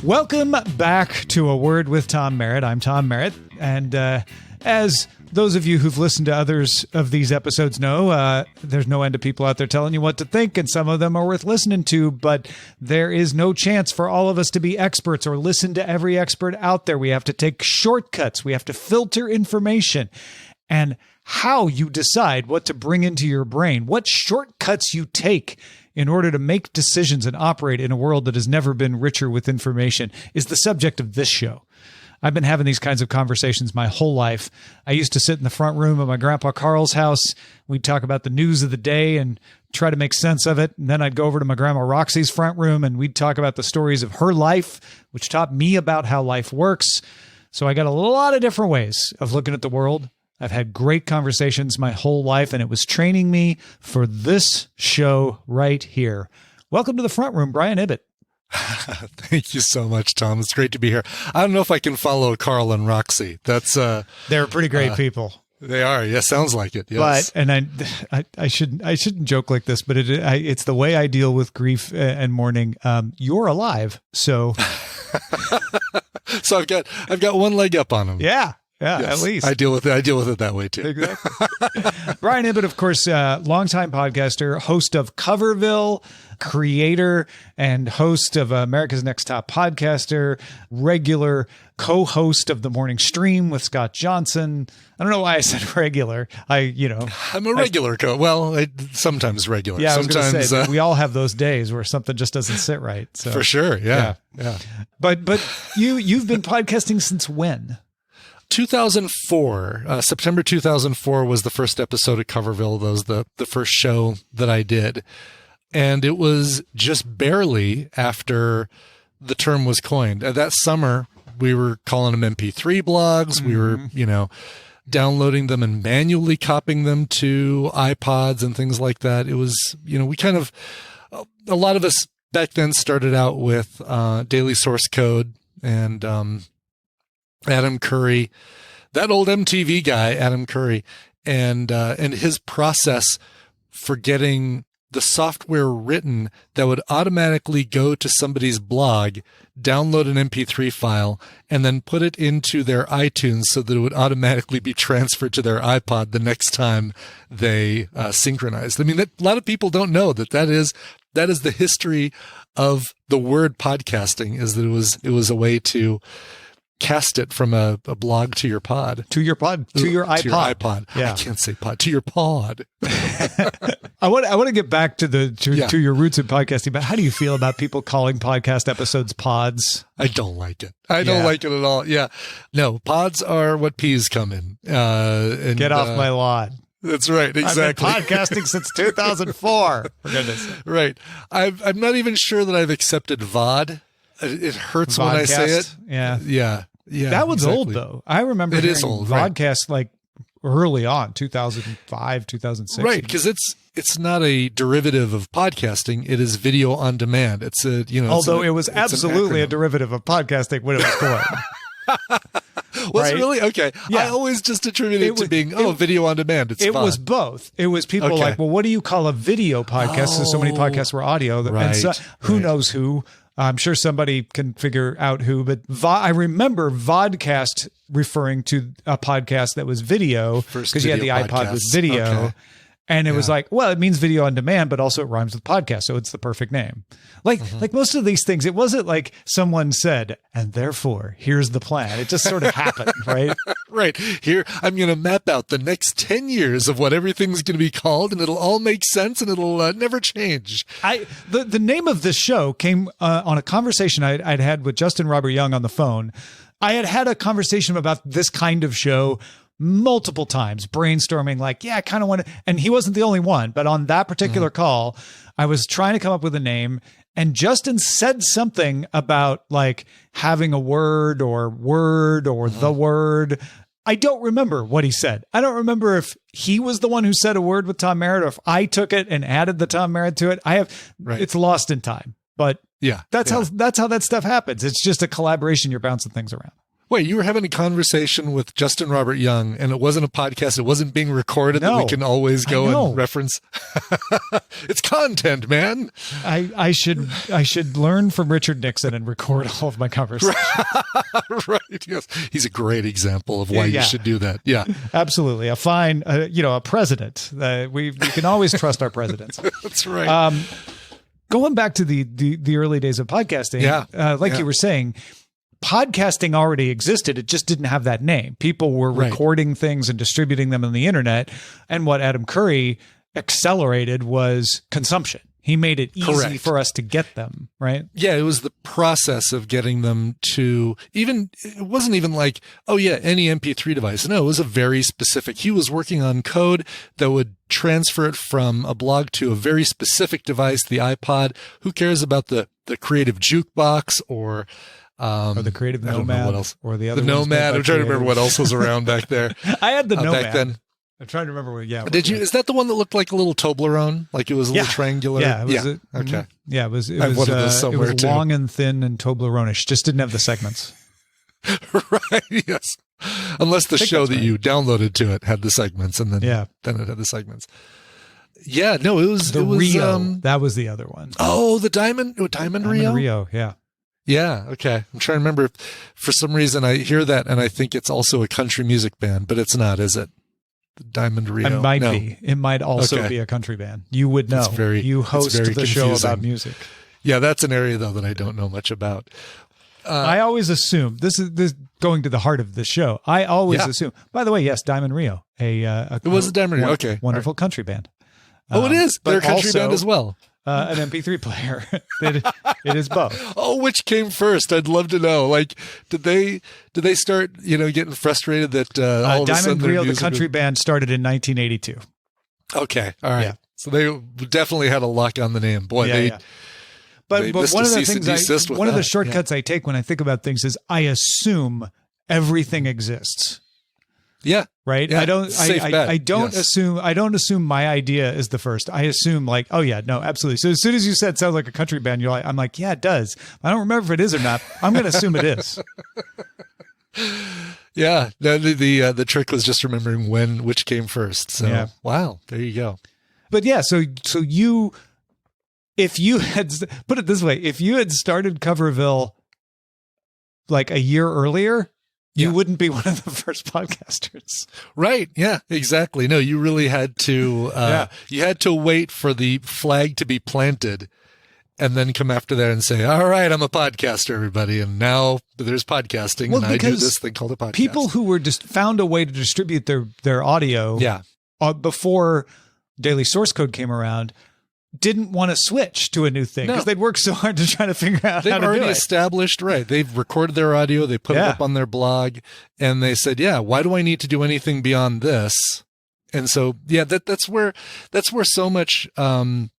Welcome back to A Word with Tom Merritt. I'm Tom Merritt, and as those of you who've listened to others of these episodes know, there's no end to people out there telling you what to think, and some of them are worth listening to, but there is no chance for all of us to be experts or listen to every expert out there. We have to take shortcuts. We have to filter information. And how you decide what to bring into your brain, what shortcuts you take in order to make decisions and operate in a world that has never been richer with information is the subject of this show. I've been having these kinds of conversations my whole life. I used to sit in the front room of my grandpa Carl's house. We'd talk about the news of the day and try to make sense of it. And then I'd go over to my grandma Roxy's front room and we'd talk about the stories of her life, which taught me about how life works. So I got a lot of different ways of looking at the world. I've had great conversations my whole life, and it was training me for this show right here. Welcome to the front room, Brian Ibbott. Thank you so much, Tom. It's great to be here. I don't know if I can follow Carl and Roxy. They're pretty great people. They are. Yeah, sounds like it. Yes. But I shouldn't joke like this, but it's the way I deal with grief and mourning. You're alive, so so I've got one leg up on them. Yeah. Yeah, yes, at least. I deal with it that way too. Exactly. Brian Ibbott, of course, longtime podcaster, host of Coverville, creator and host of America's Next Top Podcaster, regular co-host of The Morning Stream with Scott Johnson. I don't know why I said regular. I'm a regular sometimes regular. Yeah, sometimes, I was going to say, we all have those days where something just doesn't sit right. So. For sure. Yeah. But you've been podcasting since when? 2004, September 2004 was the first episode of Coverville. That was the first show that I did. And it was just barely after the term was coined. That summer, we were calling them MP3 blogs. Mm-hmm. We were, downloading them and manually copying them to iPods and things like that. It was, we kind of, a lot of us back then started out with daily source code and Adam Curry, that old MTV guy, Adam Curry, and his process for getting the software written that would automatically go to somebody's blog, download an MP3 file, and then put it into their iTunes so that it would automatically be transferred to their iPod the next time they synchronized. I mean, a lot of people don't know that is the history of the word podcasting, is that it was a way to cast it from a blog to your pod. To your iPod. To your iPod. Yeah. I can't say pod. To your pod. I want to get back to your roots in podcasting, but how do you feel about people calling podcast episodes pods? I don't like it. I don't like it at all. Yeah. No, pods are what peas come in. Get off my lawn. That's right. Exactly. I've been podcasting since 2004. For goodness sake. Right. I'm not even sure that I've accepted VOD. It hurts when I say it. Yeah. Yeah. That one's old though. I remember it is old, vodcast like early on, 2005, 2006. Right, because it's not a derivative of podcasting. It is video on demand. It's although it was absolutely a derivative of podcasting when it was going. Was it really? Okay. Yeah. I always just attributed it to being video on demand. It was both. It was people like, well, what do you call a video podcast? So many podcasts were audio. Right, and who knows who? I'm sure somebody can figure out who, but I remember vodcast referring to a podcast that was video because you had the iPod with video. Okay. And it was like, well, it means video on demand, but also it rhymes with podcast. So it's the perfect name. Like most of these things, it wasn't like someone said, and therefore here's the plan. It just sort of happened, right? Right. Here, I'm going to map out the next 10 years of what everything's going to be called, and it'll all make sense and it'll never change. The name of this show came on a conversation I'd had with Justin Robert Young on the phone. I had a conversation about this kind of show multiple times, brainstorming like, I kind of want to, and he wasn't the only one, but on that particular call, I was trying to come up with a name, and Justin said something about like having a word or the word. I don't remember what he said. I don't remember if he was the one who said a word with Tom Merritt or if I took it and added the Tom Merritt to it. It's lost in time, but that's how that stuff happens. It's just a collaboration. You're bouncing things around. Wait, you were having a conversation with Justin Robert Young, and it wasn't a podcast. It wasn't being recorded that we can always go and reference. It's content, man. I should learn from Richard Nixon and record all of my conversations. Right. Yes. He's a great example of why you should do that. Yeah. Absolutely. A fine, a president. We can always trust our presidents. That's right. Going back to the early days of podcasting, you were saying, podcasting already existed. It just didn't have that name. People were recording things and distributing them on the internet. And what Adam Curry accelerated was consumption. He made it easy for us to get them, right? Yeah, it was the process of getting them to it wasn't even like, any MP3 device. No, it was a very specific. He was working on code that would transfer it from a blog to a very specific device, the iPod. Who cares about the creative jukebox or the creative Nomad, what else. Or the other Nomad. I'm trying to remember what else was around back there. I had the Nomad back then. I'm trying to remember what. Yeah, did you? Is that the one that looked like a little Toblerone? Like it was a little triangular. Yeah, it was. Okay. Yeah, it was. It I have was, one of those somewhere it was long and thin and Toblerone-ish. Just didn't have the segments. Right. Yes. Unless the show that you downloaded to it had the segments, and then then it had the segments. Yeah. No, it was the Rio. That was the other one. Oh, the Diamond Rio. Rio. Yeah. Yeah. Okay. I'm trying to remember. For some reason, I hear that, and I think it's also a country music band, but it's not, is it? The Diamond Rio. It might be. It might also be a country band. You would know. You host the show about music. Yeah, that's an area though that I don't know much about. I always assume this is going to the heart of the show. I always assume. By the way, yes, Diamond Rio. It was a Diamond Rio. Okay, wonderful country band. It is. They're a country band as well. An MP3 player. It is both. Oh, which came first? I'd love to know. Like, did they start, getting frustrated that all of a sudden Diamond Rio, the country band, started in 1982. Okay, all right. Yeah. So they definitely had a lock on the name. Boy, But one of the things, one of the shortcuts I take when I think about things is I assume everything exists. Yeah. Right. Yeah. I don't assume my idea is the first. I assume like, oh yeah, no, absolutely. So as soon as you said sounds like a country band, I'm like, yeah, it does. I don't remember if it is or not. I'm going to assume it is. Yeah. The trick was just remembering which came first. So wow, there you go. But yeah, so if you had put it this way, if you had started Coverville like a year earlier, you wouldn't be one of the first podcasters. Right. Yeah, exactly. No, you really had to, you had to wait for the flag to be planted and then come after there and say, all right, I'm a podcaster, everybody. And now there's podcasting and I do this thing called a podcast. People who were just found a way to distribute their audio before Daily Source Code came around didn't want to switch to a new thing because they'd worked so hard to try to figure out how to do it. They've already established, they've recorded their audio, they put it up on their blog, and they said, why do I need to do anything beyond this? And so, that's where so much of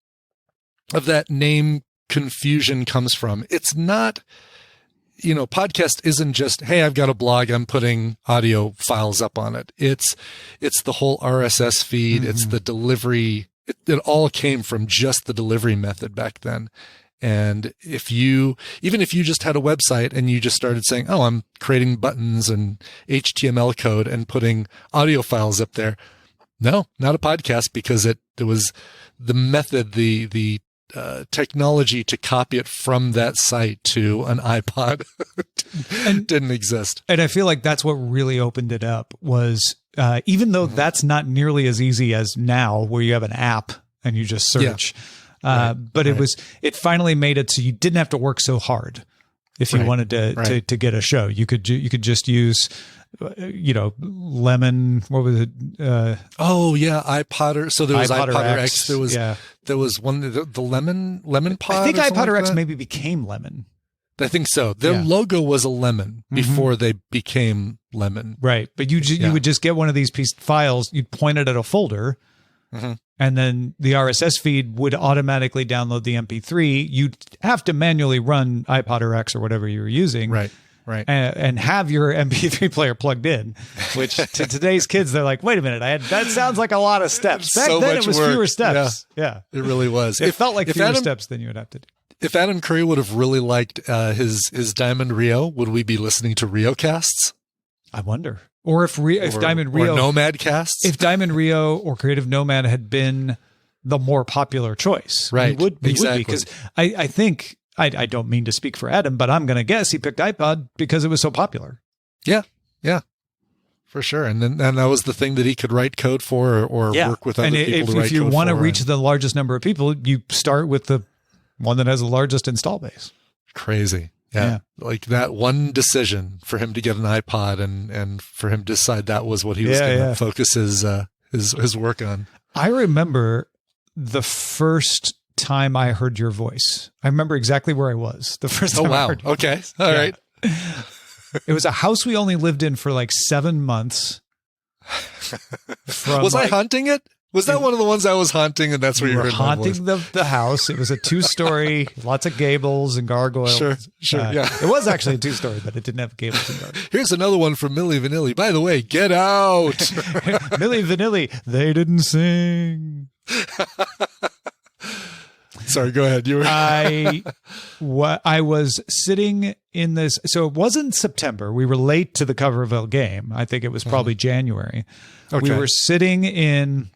that name confusion comes from. It's not, podcast isn't just, hey, I've got a blog, I'm putting audio files up on it. It's the whole RSS feed, it's the delivery. It all came from just the delivery method back then. And even if you just had a website and you just started saying, oh, I'm creating buttons and HTML code and putting audio files up there. No, not a podcast, because it was the method, the technology to copy it from that site to an iPod didn't exist. And I feel like that's what really opened it up was, even though that's not nearly as easy as now where you have an app and you just search, but it finally made it so you didn't have to work so hard if you wanted to get a show. You could just use, Lemon, what was it? iPodder. So there was iPodder X. There was one, the Lemon Pod. I think iPodder X maybe became Lemon. I think so. Their logo was a lemon before they became Lemon. Right. But you would just get one of these files, you'd point it at a folder, and then the RSS feed would automatically download the MP3. You'd have to manually run iPodder X or whatever you were using. Right. And have your MP3 player plugged in, which to today's kids, they're like, wait a minute, that sounds like a lot of steps. Back then it was fewer steps. Yeah, it really was. It felt like fewer steps than you would have to do. if Adam Curry would have really liked his Diamond Rio, would we be listening to Rio casts? I wonder. Or if Diamond Rio, or Nomad casts, if Diamond Rio or Creative Nomad had been the more popular choice, right? We would be, exactly. because I think I don't mean to speak for Adam, but I'm going to guess he picked iPod because it was so popular. Yeah, for sure. And that was the thing that he could write code for or work with other people to write code for. If you want to reach the largest number of people, you start with the one that has the largest install base. Crazy. Yeah. Like that one decision for him to get an iPod and for him to decide that was what he was going to focus his work on. I remember the first time I heard your voice. I remember exactly where I was the first time I heard you. Okay. All right. It was a house we only lived in for like 7 months. Was I haunting it? Was that one of the ones I was haunting, and that's where you heard my voice? Haunting the house. It was a 2-story, lots of gables and gargoyles. Sure, yeah. It was actually a 2-story, but it didn't have gables and gargoyles. Here's another one from Milli Vanilli. By the way, get out. Milli Vanilli, they didn't sing. Sorry, go ahead. You were. I was sitting in this. So it wasn't September. We were late to the Coverville game. I think it was probably January. Okay. We were sitting in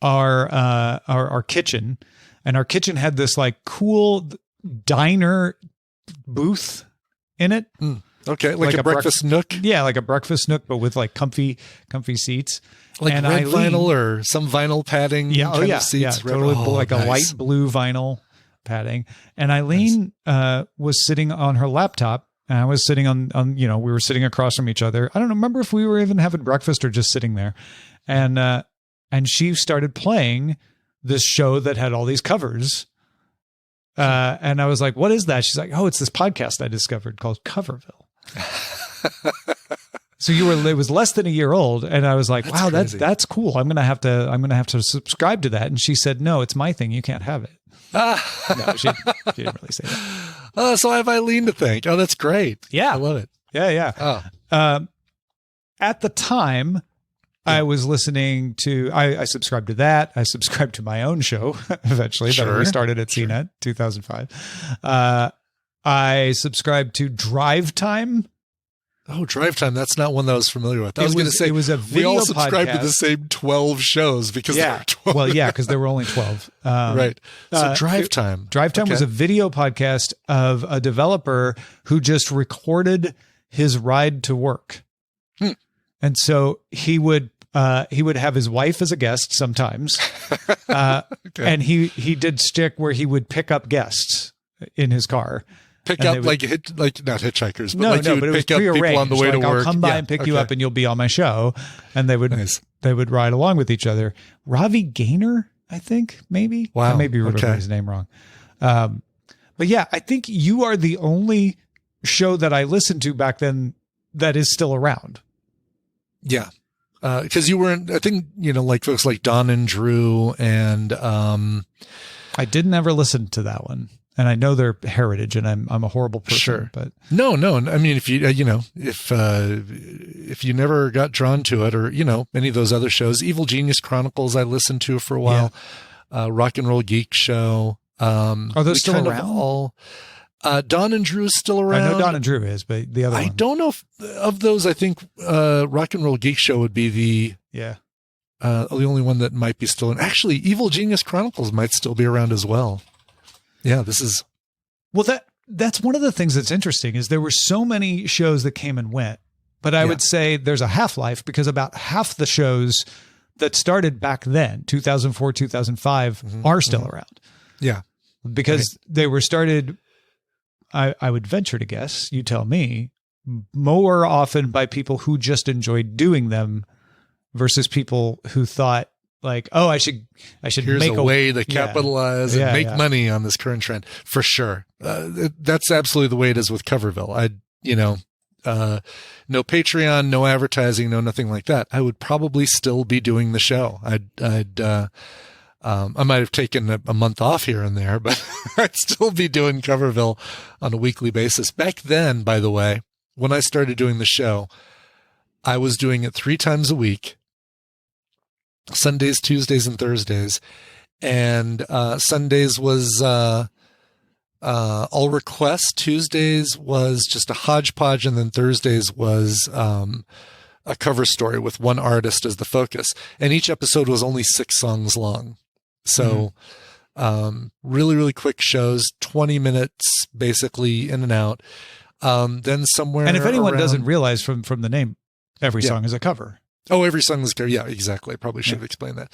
our kitchen, and our kitchen had this like cool diner booth in it. Okay, like a breakfast nook. Yeah, like a breakfast nook, but with like comfy seats. Like red vinyl or some vinyl padding. Yeah, kind of seats. Yeah, totally like nice. A light blue vinyl padding. And Eileen was sitting on her laptop, and I was sitting on we were sitting across from each other. I don't remember if we were even having breakfast or just sitting there. And she started playing this show that had all these covers. And I was like, "What is that?" She's like, "Oh, it's this podcast I discovered called Coverville." So it was less than a year old, and I was like, "Wow, that's cool. I'm gonna have to subscribe to that." And she said, "No, it's my thing. You can't have it." No, she didn't really say that. So I have Eileen to thank. Oh, that's great. Yeah, I love it. Yeah. Oh. At the time, I was listeing to. I subscribed to that. I subscribed to my own show eventually that we started at CNET 2005. I subscribed to Drive Time. Oh, Drive Time. That's not one that I was familiar with. I was going to say, it was a video we all subscribed podcast. To the same 12 shows because there were 12. Well, yeah, because there were only 12. Right. So Drive Time. Drive Time was a video podcast of a developer who just recorded his ride to work. And so he would have his wife as a guest sometimes. And he did stick where he would pick up guests in his car. Pick up like not hitchhikers, but but it was pick up people on the way to work. I'll come by and pick you up, and you'll be on my show. And they would ride along with each other. Ravi Gaynor, I think, maybe. Wow, I may be remembering his name wrong. But yeah, I think you are the only show that I listened to back then that is still around. Yeah, because you weren't. I think like folks like Don and Drew, and I didn't ever listen to that one. And I know their heritage, and I'm a horrible person. Sure, but no. I mean, if you if you never got drawn to it, or any of those other shows, Evil Genius Chronicles, I listened to for a while. Rock and Roll Geek Show. Are those still around? Don and Drew is still around. I know Don and Drew is, but the other one. I don't know if of those. I think Rock and Roll Geek Show would be the only one that might be still in. Actually, Evil Genius Chronicles might still be around as well. Yeah, that's one of the things that's interesting is there were so many shows that came and went, but I would say there's a half-life because about half the shows that started back then, 2004, 2005, are still around. Yeah. Because they were started, I would venture to guess, you tell me, more often by people who just enjoyed doing them versus people who thought, like, oh, I should Here's make a way to capitalize and make money on this current trend for sure. That's absolutely the way it is with Coverville. No Patreon, no advertising, no nothing like that. I would probably still be doing the show. I might have taken a month off here and there, but I'd still be doing Coverville on a weekly basis. Back then, by the way, when I started doing the show, I was doing it 3 times a week. Sundays, Tuesdays, and Thursdays. And Sundays was All Request. Tuesdays was just a hodgepodge, and then Thursdays was a cover story with one artist as the focus. And each episode was only 6 songs long. So really, really quick shows, 20 minutes basically in and out. Then somewhere. And if anyone doesn't realize from the name, every song is a cover. Oh, every song is a cover. Yeah, exactly. I probably should have explained that.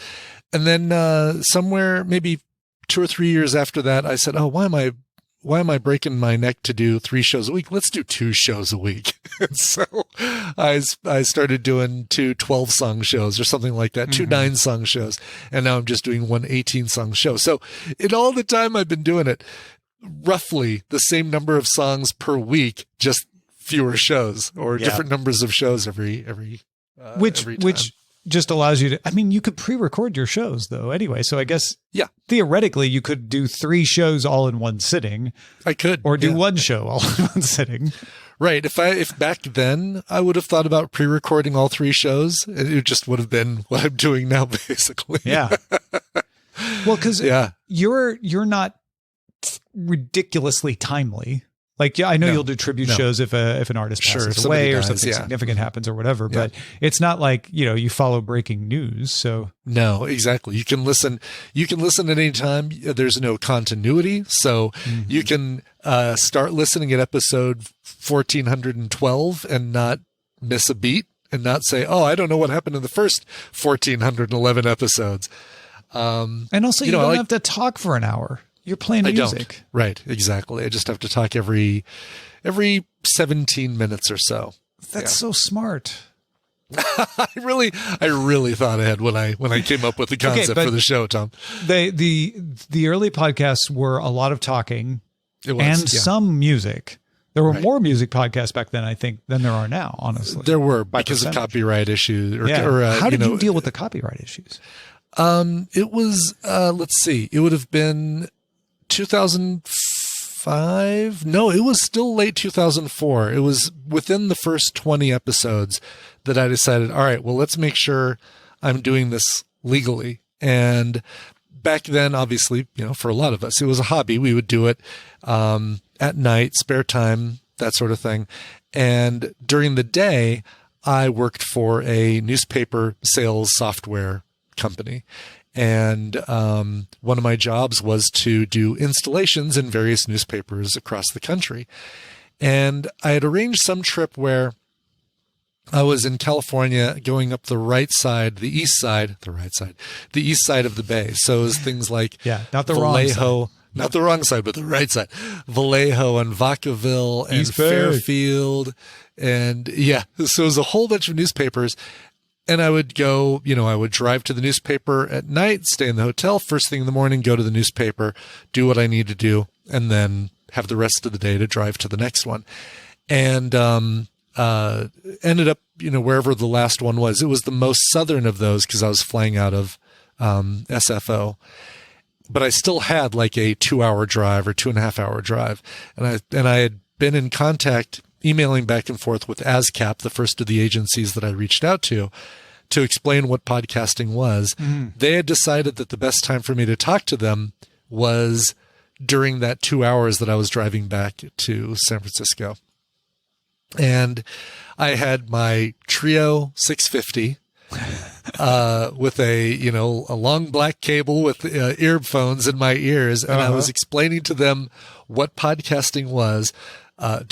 And then somewhere maybe 2 or 3 years after that, I said, oh, why am I breaking my neck to do 3 shows a week? Let's do 2 shows a week. And so I started doing 2 12-song shows or something like that, 2 9-song shows. And now I'm just doing 1 18-song show. So in all the time I've been doing it, roughly the same number of songs per week, just fewer shows or different numbers of shows every which just allows you to, I mean, you could pre-record your shows though anyway. So I guess theoretically you could do 3 shows all in one sitting. I could. Or do 1 show all in one sitting. Right. If back then I would have thought about pre-recording all 3 shows, it just would have been what I'm doing now, basically. Yeah. Well, because you're not ridiculously timely. Like, I know you'll do tribute shows if an artist passes away or something significant happens or whatever, but it's not like, you follow breaking news. So no, exactly. You can listen at any time. There's no continuity. So you can start listening at episode 1412 and not miss a beat and not say, oh, I don't know what happened in the first 1411 episodes. And also you don't have to talk for an hour. You're playing music. Right, exactly. I just have to talk every 17 minutes or so. That's so smart. I really thought ahead when I came up with the concept for the show, Tom. The early podcasts were a lot of talking some music. There were more music podcasts back then, I think, than there are now, honestly. There were because of copyright issues. How did you deal with the copyright issues? It was, let's see, it would have been 2005. No, it was still late 2004. It was within the first 20 episodes that I decided, all right, well, let's make sure I'm doing this legally. And back then, obviously, for a lot of us, it was a hobby. We would do it at night, spare time, that sort of thing. And during the day, I worked for a newspaper sales software company. And one of my jobs was to do installations in various newspapers across the country. And I had arranged some trip where I was in California going up the east side of the bay. So it was things like not the Vallejo, wrong side. Not the wrong side, but the right side. Vallejo and Vacaville and Fairfield. And so it was a whole bunch of newspapers. And I would go, I would drive to the newspaper at night, stay in the hotel, first thing in the morning, go to the newspaper, do what I need to do, and then have the rest of the day to drive to the next one. And ended up, wherever the last one was. It was the most southern of those because I was flying out of SFO. But I still had like a 2-hour drive or 2.5-hour drive. And I had been in contact, emailing back and forth with ASCAP, the first of the agencies that I reached out to explain what podcasting was. They had decided that the best time for me to talk to them was during that 2 hours that I was driving back to San Francisco. And I had my Trio 650 with a long black cable with earphones in my ears. And I was explaining to them what podcasting was.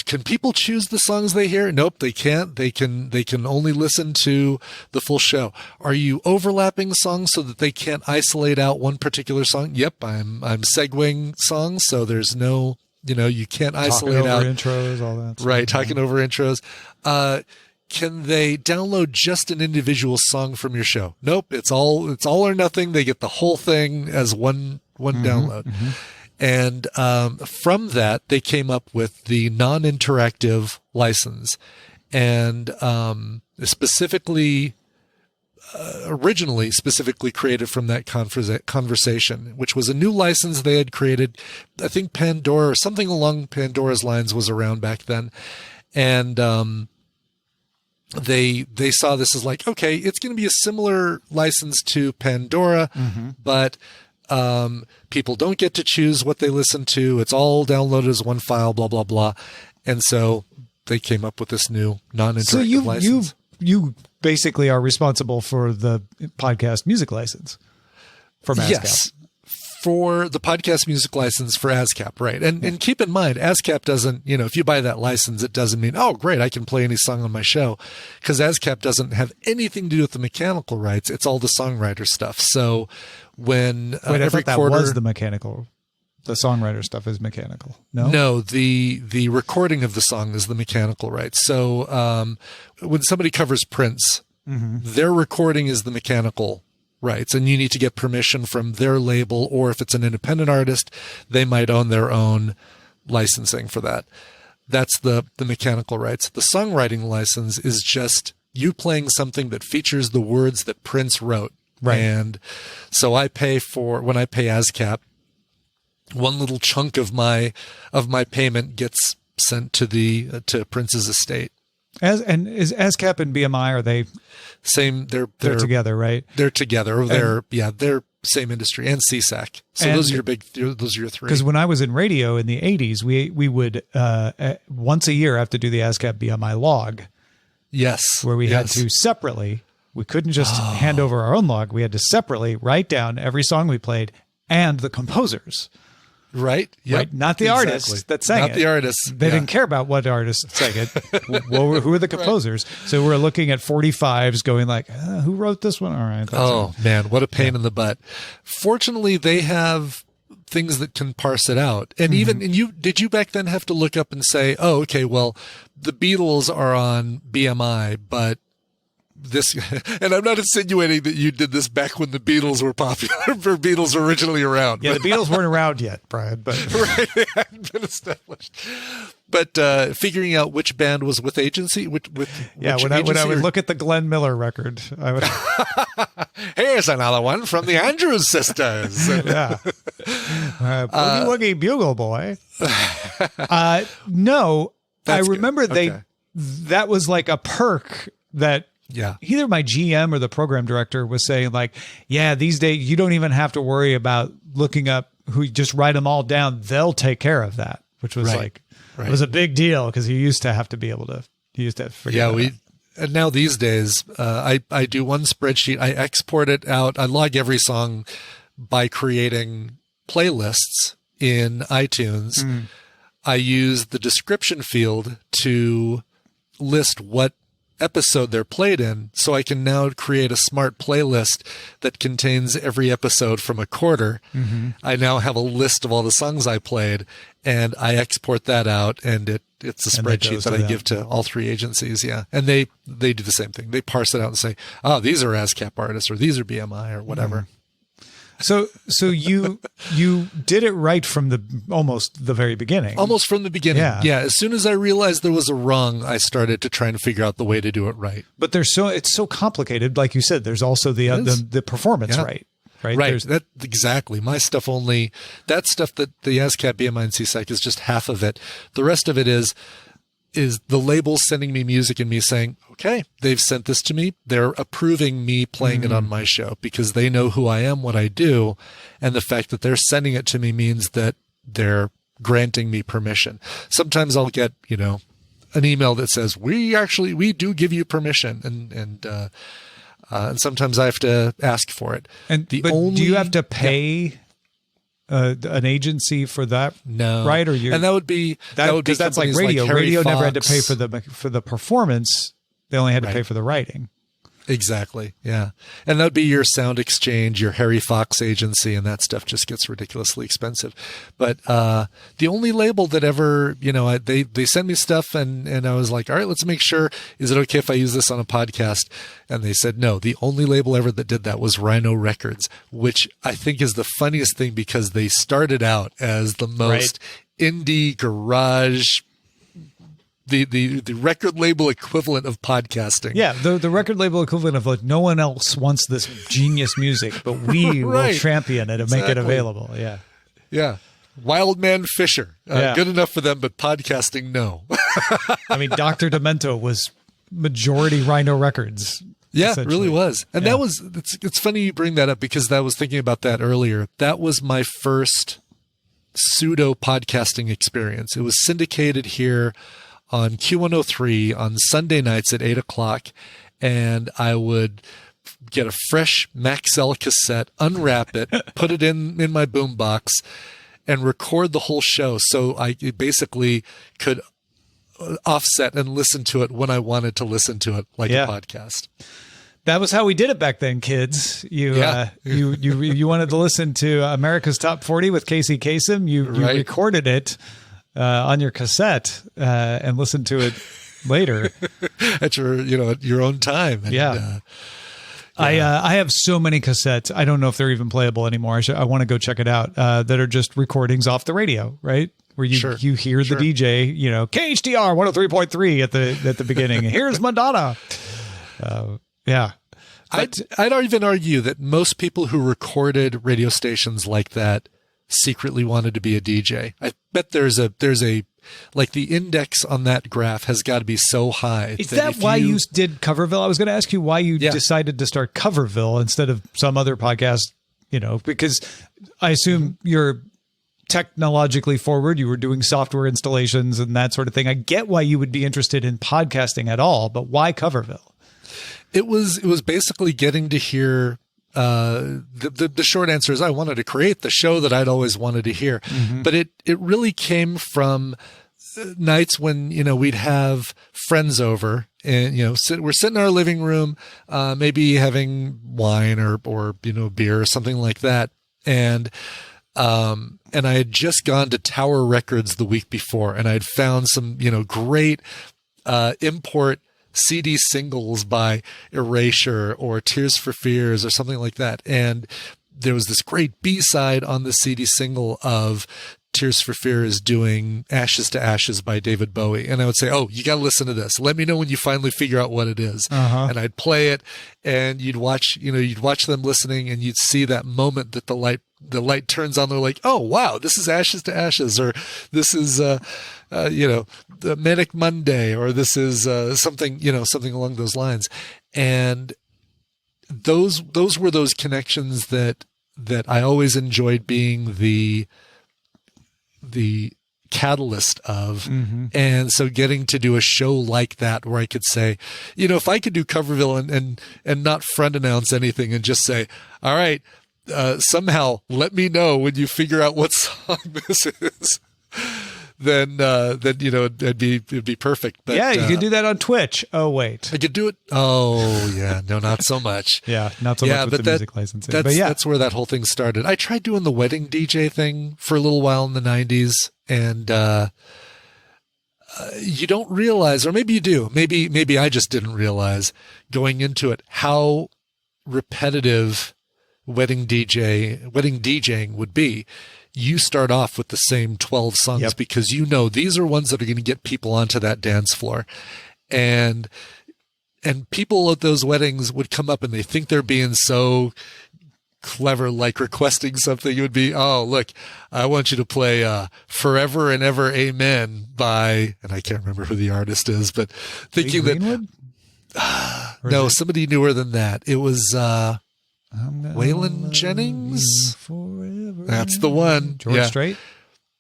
Can people choose the songs they hear? Nope, they can't. They can only listen to the full show. Are you overlapping songs so that they can't isolate out one particular song? Yep, I'm segueing songs, so there's no, you can't isolate out intros, all that. Right, talking over intros. Can they download just an individual song from your show? Nope, it's all or nothing. They get the whole thing as one download. And from that, they came up with the non-interactive license, and originally created from that conversation, which was a new license they had created. I think Pandora or something along Pandora's lines was around back then, and they saw this as like, okay, it's going to be a similar license to Pandora, but People don't get to choose what they listen to. It's all downloaded as one file, blah, blah, blah. And so they came up with this new non-interactive license. You basically are responsible for the podcast music license from ASCAP. Yes, for the podcast music license for ASCAP, right. And keep in mind, ASCAP doesn't, if you buy that license, it doesn't mean, oh, great, I can play any song on my show, because ASCAP doesn't have anything to do with the mechanical rights. It's all the songwriter stuff. So when Wait, I every thought that quarter, was the mechanical. The songwriter stuff is mechanical. No, the recording of the song is the mechanical rights. So when somebody covers Prince, their recording is the mechanical rights, and you need to get permission from their label, or if it's an independent artist, they might own their own licensing for that. That's the mechanical rights. The songwriting license is just you playing something that features the words that Prince wrote. Right. And so when I pay ASCAP, one little chunk of my payment gets sent to Prince's estate. And is ASCAP and BMI, are they same? They're together, right? They're together. They're same industry, and CSAC. So those are your three. Because when I was in radio in the 80s, we would once a year have to do the ASCAP BMI log. Yes. Where we had to separately, we couldn't just hand over our own log. We had to separately write down every song we played and the composers. Right. Yep. Right. Not the artists that sang it. Not the artists. They didn't care about what artists sang it. Who were the composers? Right. So we're looking at 45s going like, who wrote this one? All right. Man, what a pain in the butt. Fortunately, they have things that can parse it out. And did you back then have to look up and say, oh, okay, well, the Beatles are on BMI, but this, and I'm not insinuating that you did this back when the Beatles were popular, or Beatles were originally around. Yeah, the Beatles weren't around yet, Brian, but right, they hadn't been established. But figuring out which band was with agency, when I would look at the Glenn Miller record, I would. Here's another one from the Andrews Sisters. Yeah, Boogie Woogie Bugle Boy. No, I remember that was like a perk that. Yeah. Either my GM or the program director was saying like, yeah, these days you don't even have to worry about looking up who, just write them all down. They'll take care of that, which was it was a big deal because you used to have to be able to, figure that out. And now these days, I do one spreadsheet. I export it out. I log every song by creating playlists in iTunes. I use the description field to list what episode they're played in, so I can now create a smart playlist that contains every episode from a quarter. I now have a list of all the songs I played, and I export that out, and it's a spreadsheet that I give to all three agencies. Yeah, and they do the same thing. They parse it out and say, oh, these are ASCAP artists, or these are BMI, or whatever. So you did it right from almost the very beginning. Almost from the beginning. Yeah. As soon as I realized there was a wrong, I started to try and figure out the way to do it right. But it's so complicated. Like you said, there's also the performance right. Right. That exactly. My stuff that stuff that the ASCAP, BMI, and CSAC is just half of it. The rest of it is the label sending me music and me saying, okay, they've sent this to me. They're approving me playing it on my show because they know who I am, what I do. And the fact that they're sending it to me means that they're granting me permission. Sometimes I'll get, an email that says, we do give you permission. And sometimes I have to ask for it. Do you have to pay an agency for that? No, right? And that would be because that's like radio. Like radio Fox. Never had to pay for the performance. They only had to pay for the writing. Exactly. Yeah. And that would be your Sound Exchange, your Harry Fox agency, and that stuff just gets ridiculously expensive. But the only label that ever, they send me stuff and I was like, all right, let's make sure, is it okay if I use this on a podcast? And they said, no, the only label ever that did that was Rhino Records, which I think is the funniest thing because they started out as the most indie garage, the record label equivalent of podcasting. Yeah, the record label equivalent of like no one else wants this genius music, but we will champion it and make it available. Yeah. Yeah. Wildman Fisher. Good enough for them, but podcasting, no. I mean, Dr. Demento was majority Rhino Records. Yeah, it really was. And Yeah. it's funny you bring that up because I was thinking about that earlier. That was my first pseudo podcasting experience. It was syndicated here on Q103 on Sunday nights at 8:00. And I would get a fresh Maxell cassette, unwrap it, put it in my boombox, and record the whole show. So I basically could offset and listen to it when I wanted to listen to it, like a podcast. That was how we did it back then, kids. You wanted to listen to America's Top 40 with Casey Kasem. You recorded it on your cassette and listened to it later at your own time. And, I have so many cassettes. I don't know if they're even playable anymore. I want to go check it out. That are just recordings off the radio, right? Where you hear the DJ, KHTR 103.3 at the beginning. Here's Madonna. I'd even argue that most people who recorded radio stations like that secretly wanted to be a DJ. I bet there's a like the index on that graph has got to be so high. Is that why you did Coverville? I was going to ask you why you decided to start Coverville instead of some other podcast, because I assume you're technologically forward. You were doing software installations and that sort of thing. I get why you would be interested in podcasting at all, but why Coverville? It was basically getting to hear the short answer is I wanted to create the show that I'd always wanted to hear. Mm-hmm. But it really came from nights when, we'd have friends over and, we're sitting in our living room, maybe having wine or beer or something like that. And I had just gone to Tower Records the week before and I'd found some, great, import CD singles by Erasure or Tears for Fears or something like that. And there was this great B-side on the CD single of Tears for Fears doing Ashes to Ashes by David Bowie. And I would say, oh, you got to listen to this. Let me know when you finally figure out what it is. Uh-huh. And I'd play it and you'd watch them listening and you'd see that moment that the light turns on. They're like, oh, wow, this is Ashes to Ashes, or this is, the Manic Monday, or this is something along those lines. And those were those connections that I always enjoyed being the catalyst of. Mm-hmm. And so getting to do a show like that where I could say, if I could do Coverville and not front announce anything and just say, all right, somehow let me know when you figure out what song this is, then it'd be perfect. But, you could do that on Twitch. Oh wait, I could do it. Oh yeah, no, not so much. Not so much with the music licensing. That's where that whole thing started. I tried doing the wedding DJ thing for a little while in the 90s, and you don't realize, or maybe you do. Maybe I just didn't realize going into it how repetitive wedding DJing would be. You start off with the same 12 songs because these are ones that are going to get people onto that dance floor. And people at those weddings would come up and they think they're being so clever, like requesting something. It would be, oh, look, I want you to play Forever and Ever Amen by, and I can't remember who the artist is, but thinking that, no, somebody newer than that. It was Waylon Jennings. Forever. That's the one. George Strait?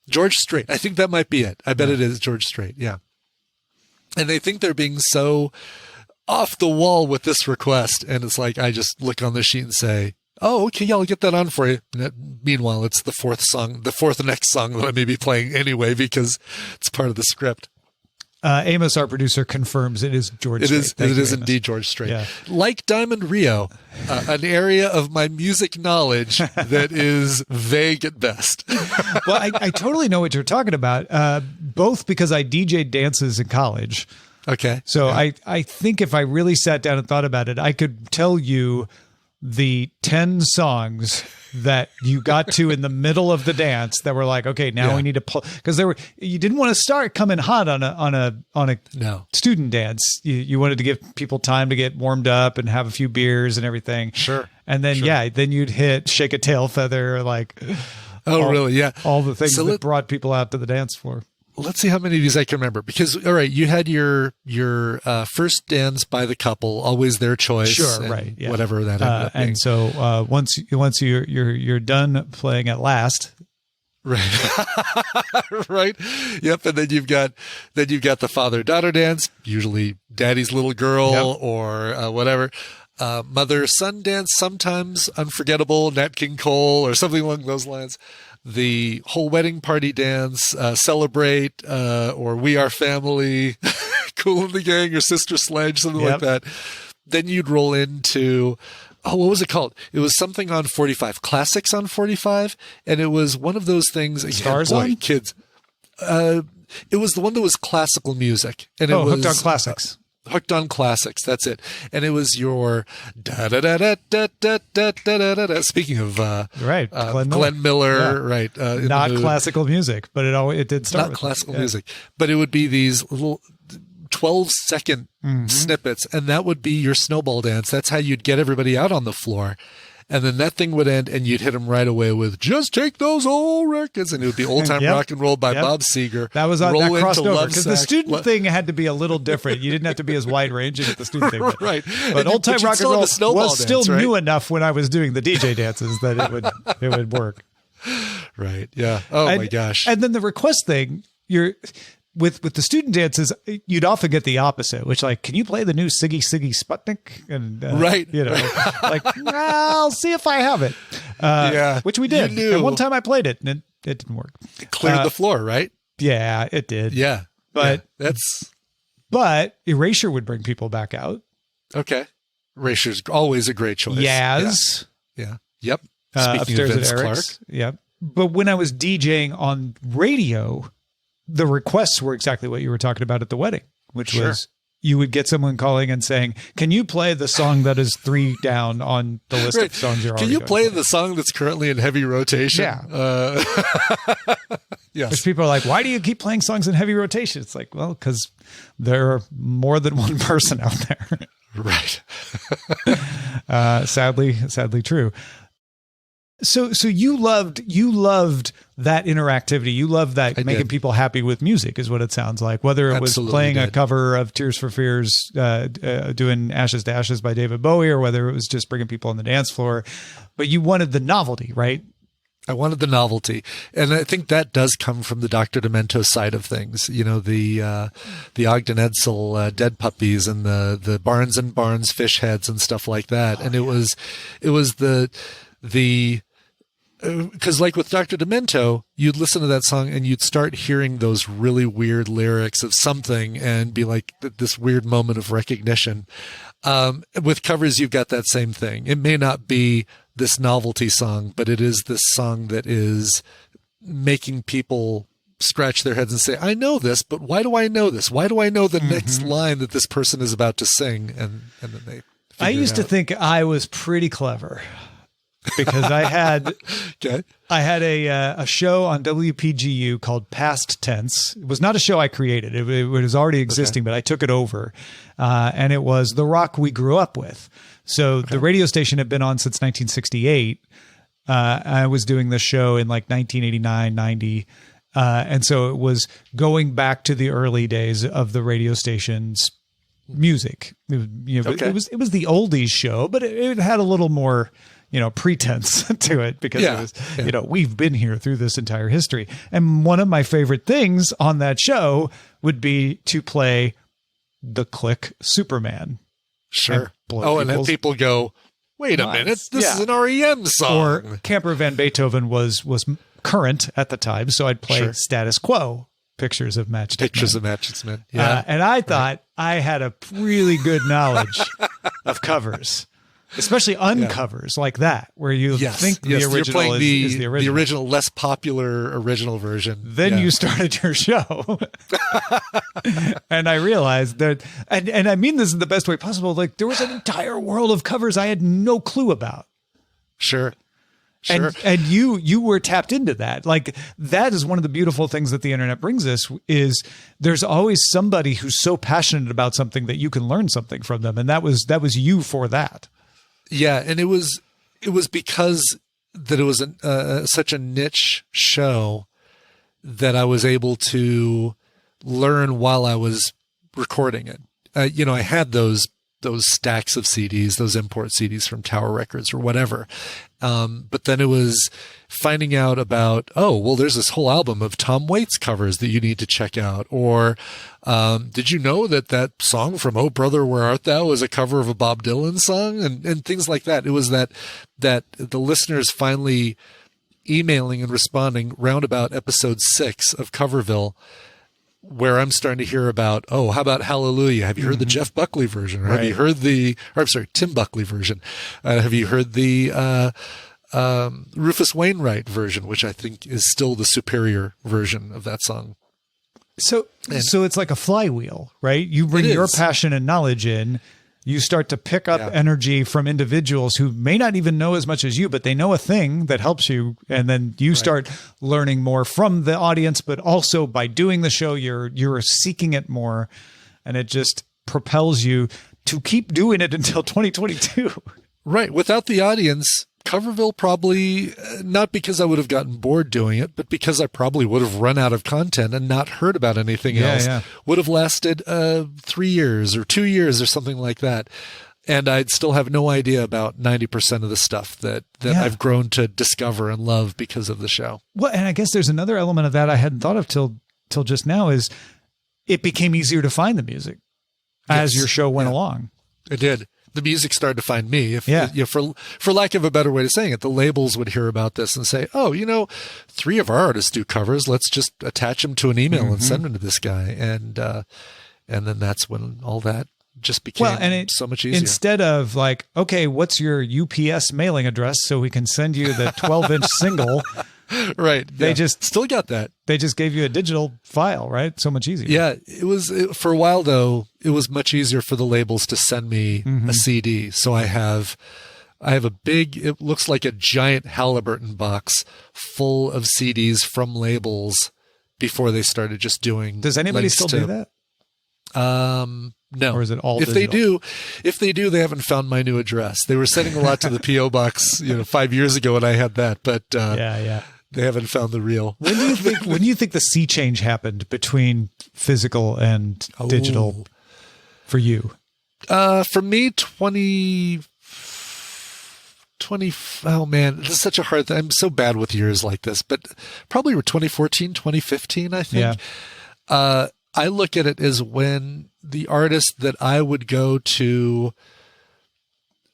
George Strait. I think that might be it. I bet it is George Strait. Yeah. And they think they're being so off the wall with this request. And it's like, I just look on the sheet and say, oh, okay, yeah, I'll get that on for you. Meanwhile, it's the fourth next song that I may be playing anyway, because it's part of the script. Amos, our producer, confirms it is George Strait. It is indeed George Strait. Yeah. Like Diamond Rio, an area of my music knowledge that is vague at best. Well, I totally know what you're talking about, both because I DJ'd dances in college. Okay. So yeah. I think if I really sat down and thought about it, I could tell you the 10 songs that you got to in the middle of the dance that were like, okay, now we need to pull, because you didn't want to start coming hot on a student dance. You wanted to give people time to get warmed up and have a few beers and everything. Sure. And then then you'd hit Shake a Tail Feather, like really? Yeah. All the things that brought people out to the dance floor. let's see how many of these I can remember. Because, all right, you had your first dance by the couple, always their choice. Sure, right. Yeah. Whatever that ended up being. And so once you're done playing at last. Right. Right. Yep. And then you've got the father-daughter dance, usually daddy's little girl or whatever. Mother-son dance, sometimes unforgettable, Nat King Cole or something along those lines. The whole wedding party dance, celebrate, or we are family, Cool in the Gang or Sister Sledge, something like that. Then you'd roll into, what was it called? It was something on 45, Classics on 45. And it was one of those things. Stars on? Kids. It was the one that was classical music. And it was Hooked on Classics. Hooked on Classics. That's it. And it was your da da da da da da da da da da. Speaking of right, Glenn Miller, right? Not classical music, but it did start. Not with classical music, but it would be these little 12-second snippets, and that would be your snowball dance. That's how you'd get everybody out on the floor. And then that thing would end, and you'd hit them right away with "Just Take Those Old Records," and it would be "Old Time Rock and Roll" by Bob Seger. That was that crossed over because the student thing had to be a little different. You didn't have to be as wide ranging as the student thing, right? But "Old Time Rock and Roll" was still dance, new enough when I was doing the DJ dances that it would work. Right? Yeah. Oh my gosh! And then the request thing, With the student dances, you'd often get the opposite, which like, can you play the new Siggy Sputnik? And right, like, I'll see if I have it. Which we did. And one time I played it, and it didn't work. It cleared the floor, right? Yeah, it did. Yeah, but but Erasure would bring people back out. Okay, Erasure's always a great choice. Yaz. Yeah. Yep. Speaking upstairs of Vince at Eric's. Clark. Yep. But when I was DJing on radio, the requests were exactly what you were talking about at the wedding, which was you would get someone calling and saying, "Can you play the song that is 3 down on the list of songs you're already Can you play the song that's currently in heavy rotation?" Yeah. Yes. Which people are like, "Why do you keep playing songs in heavy rotation?" It's like, well, because there are more than one person out there. Right. Sadly true. So you loved that interactivity. You loved that making people happy with music is what it sounds like. Whether it was playing a cover of Tears for Fears, doing Ashes to Ashes by David Bowie, or whether it was just bringing people on the dance floor. But you wanted the novelty, right? I wanted the novelty. And I think that does come from the Dr. Demento side of things. You know, the Ogden Edsel Dead Puppies and the Barnes and Barnes Fish Heads and stuff like that. And it was the because like with Dr. Demento, you'd listen to that song and you'd start hearing those really weird lyrics of something and be like this weird moment of recognition. With covers, you've got that same thing. It may not be this novelty song, but it is this song that is making people scratch their heads and say, "I know this, but why do I know this? Why do I know the next line that this person is about to sing?" And then they I used to think I was pretty clever. Because I had a show on WPGU called Past Tense. It was not a show I created. It was already existing, but I took it over. And it was the rock we grew up with. So the radio station had been on since 1968. I was doing the show in like 1989, 90. And so it was going back to the early days of the radio station's music. It was the oldies show, but it had a little more pretense to it because it was, we've been here through this entire history. And one of my favorite things on that show would be to play the Click Superman. Sure. And then people go, "Wait a minute, this is an REM song." Or Camper Van Beethoven was current at the time, so I'd play Status Quo, Pictures of Matchstick Men. Yeah. And I thought I had a really good knowledge of covers. Especially uncovers like that, where you think the original is the original. The original, less popular original version. Then you started your show. And I realized that, and I mean this in the best way possible, like there was an entire world of covers I had no clue about. Sure. And you were tapped into that. Like that is one of the beautiful things that the internet brings us is there's always somebody who's so passionate about something that you can learn something from them. And that was you for that. Yeah, and it was because that it was such a niche show that I was able to learn while I was recording it. I had those stacks of CDs, those import CDs from Tower Records or whatever. But then it was finding out about, there's this whole album of Tom Waits covers that you need to check out. Or, did you know that song from Oh Brother, Where Art Thou is a cover of a Bob Dylan song? And things like that. It was that the listeners finally emailing and responding round about episode 6 of Coverville, where I'm starting to hear about, how about Hallelujah? Have you heard the Jeff Buckley version? Or have you heard Tim Buckley version? Have you heard the Rufus Wainwright version, which I think is still the superior version of that song? So it's like a flywheel, right? You bring your passion and knowledge in, you start to pick up energy from individuals who may not even know as much as you, but they know a thing that helps you. And then you start learning more from the audience, but also by doing the show, you're seeking it more, and it just propels you to keep doing it until 2022. Right. Without the audience, Coverville probably, not because I would have gotten bored doing it, but because I probably would have run out of content and not heard about anything else, would have lasted 3 years or 2 years or something like that. And I'd still have no idea about 90% of the stuff that I've grown to discover and love because of the show. Well, and I guess there's another element of that I hadn't thought of till just now is it became easier to find the music as your show went along. It did. The music started to find me. For lack of a better way of saying it, the labels would hear about this and say, 3 of our artists do covers. Let's just attach them to an email and send them to this guy. And then that's when all that just became so much easier. Instead of like, okay, what's your UPS mailing address so we can send you the 12-inch single? Right. They just still got that. They just gave you a digigal file, right? So much easier. Yeah. For a while though, it was much easier for the labels to send me a CD. So I have a big, it looks like a giant Halliburton box full of CDs from labels before they started just doing. Does anybody still do that? No. Or is it all digital? If they do, they haven't found my new address. They were sending a lot to the PO box, 5 years ago when I had that, but they haven't found the real. When do you think the sea change happened between physical and digital for you? For me, 20, oh man, this is such a hard thing. I'm so bad with years like this, but probably 2014, 2015, I think. Yeah. I look at it as when the artist that I would go to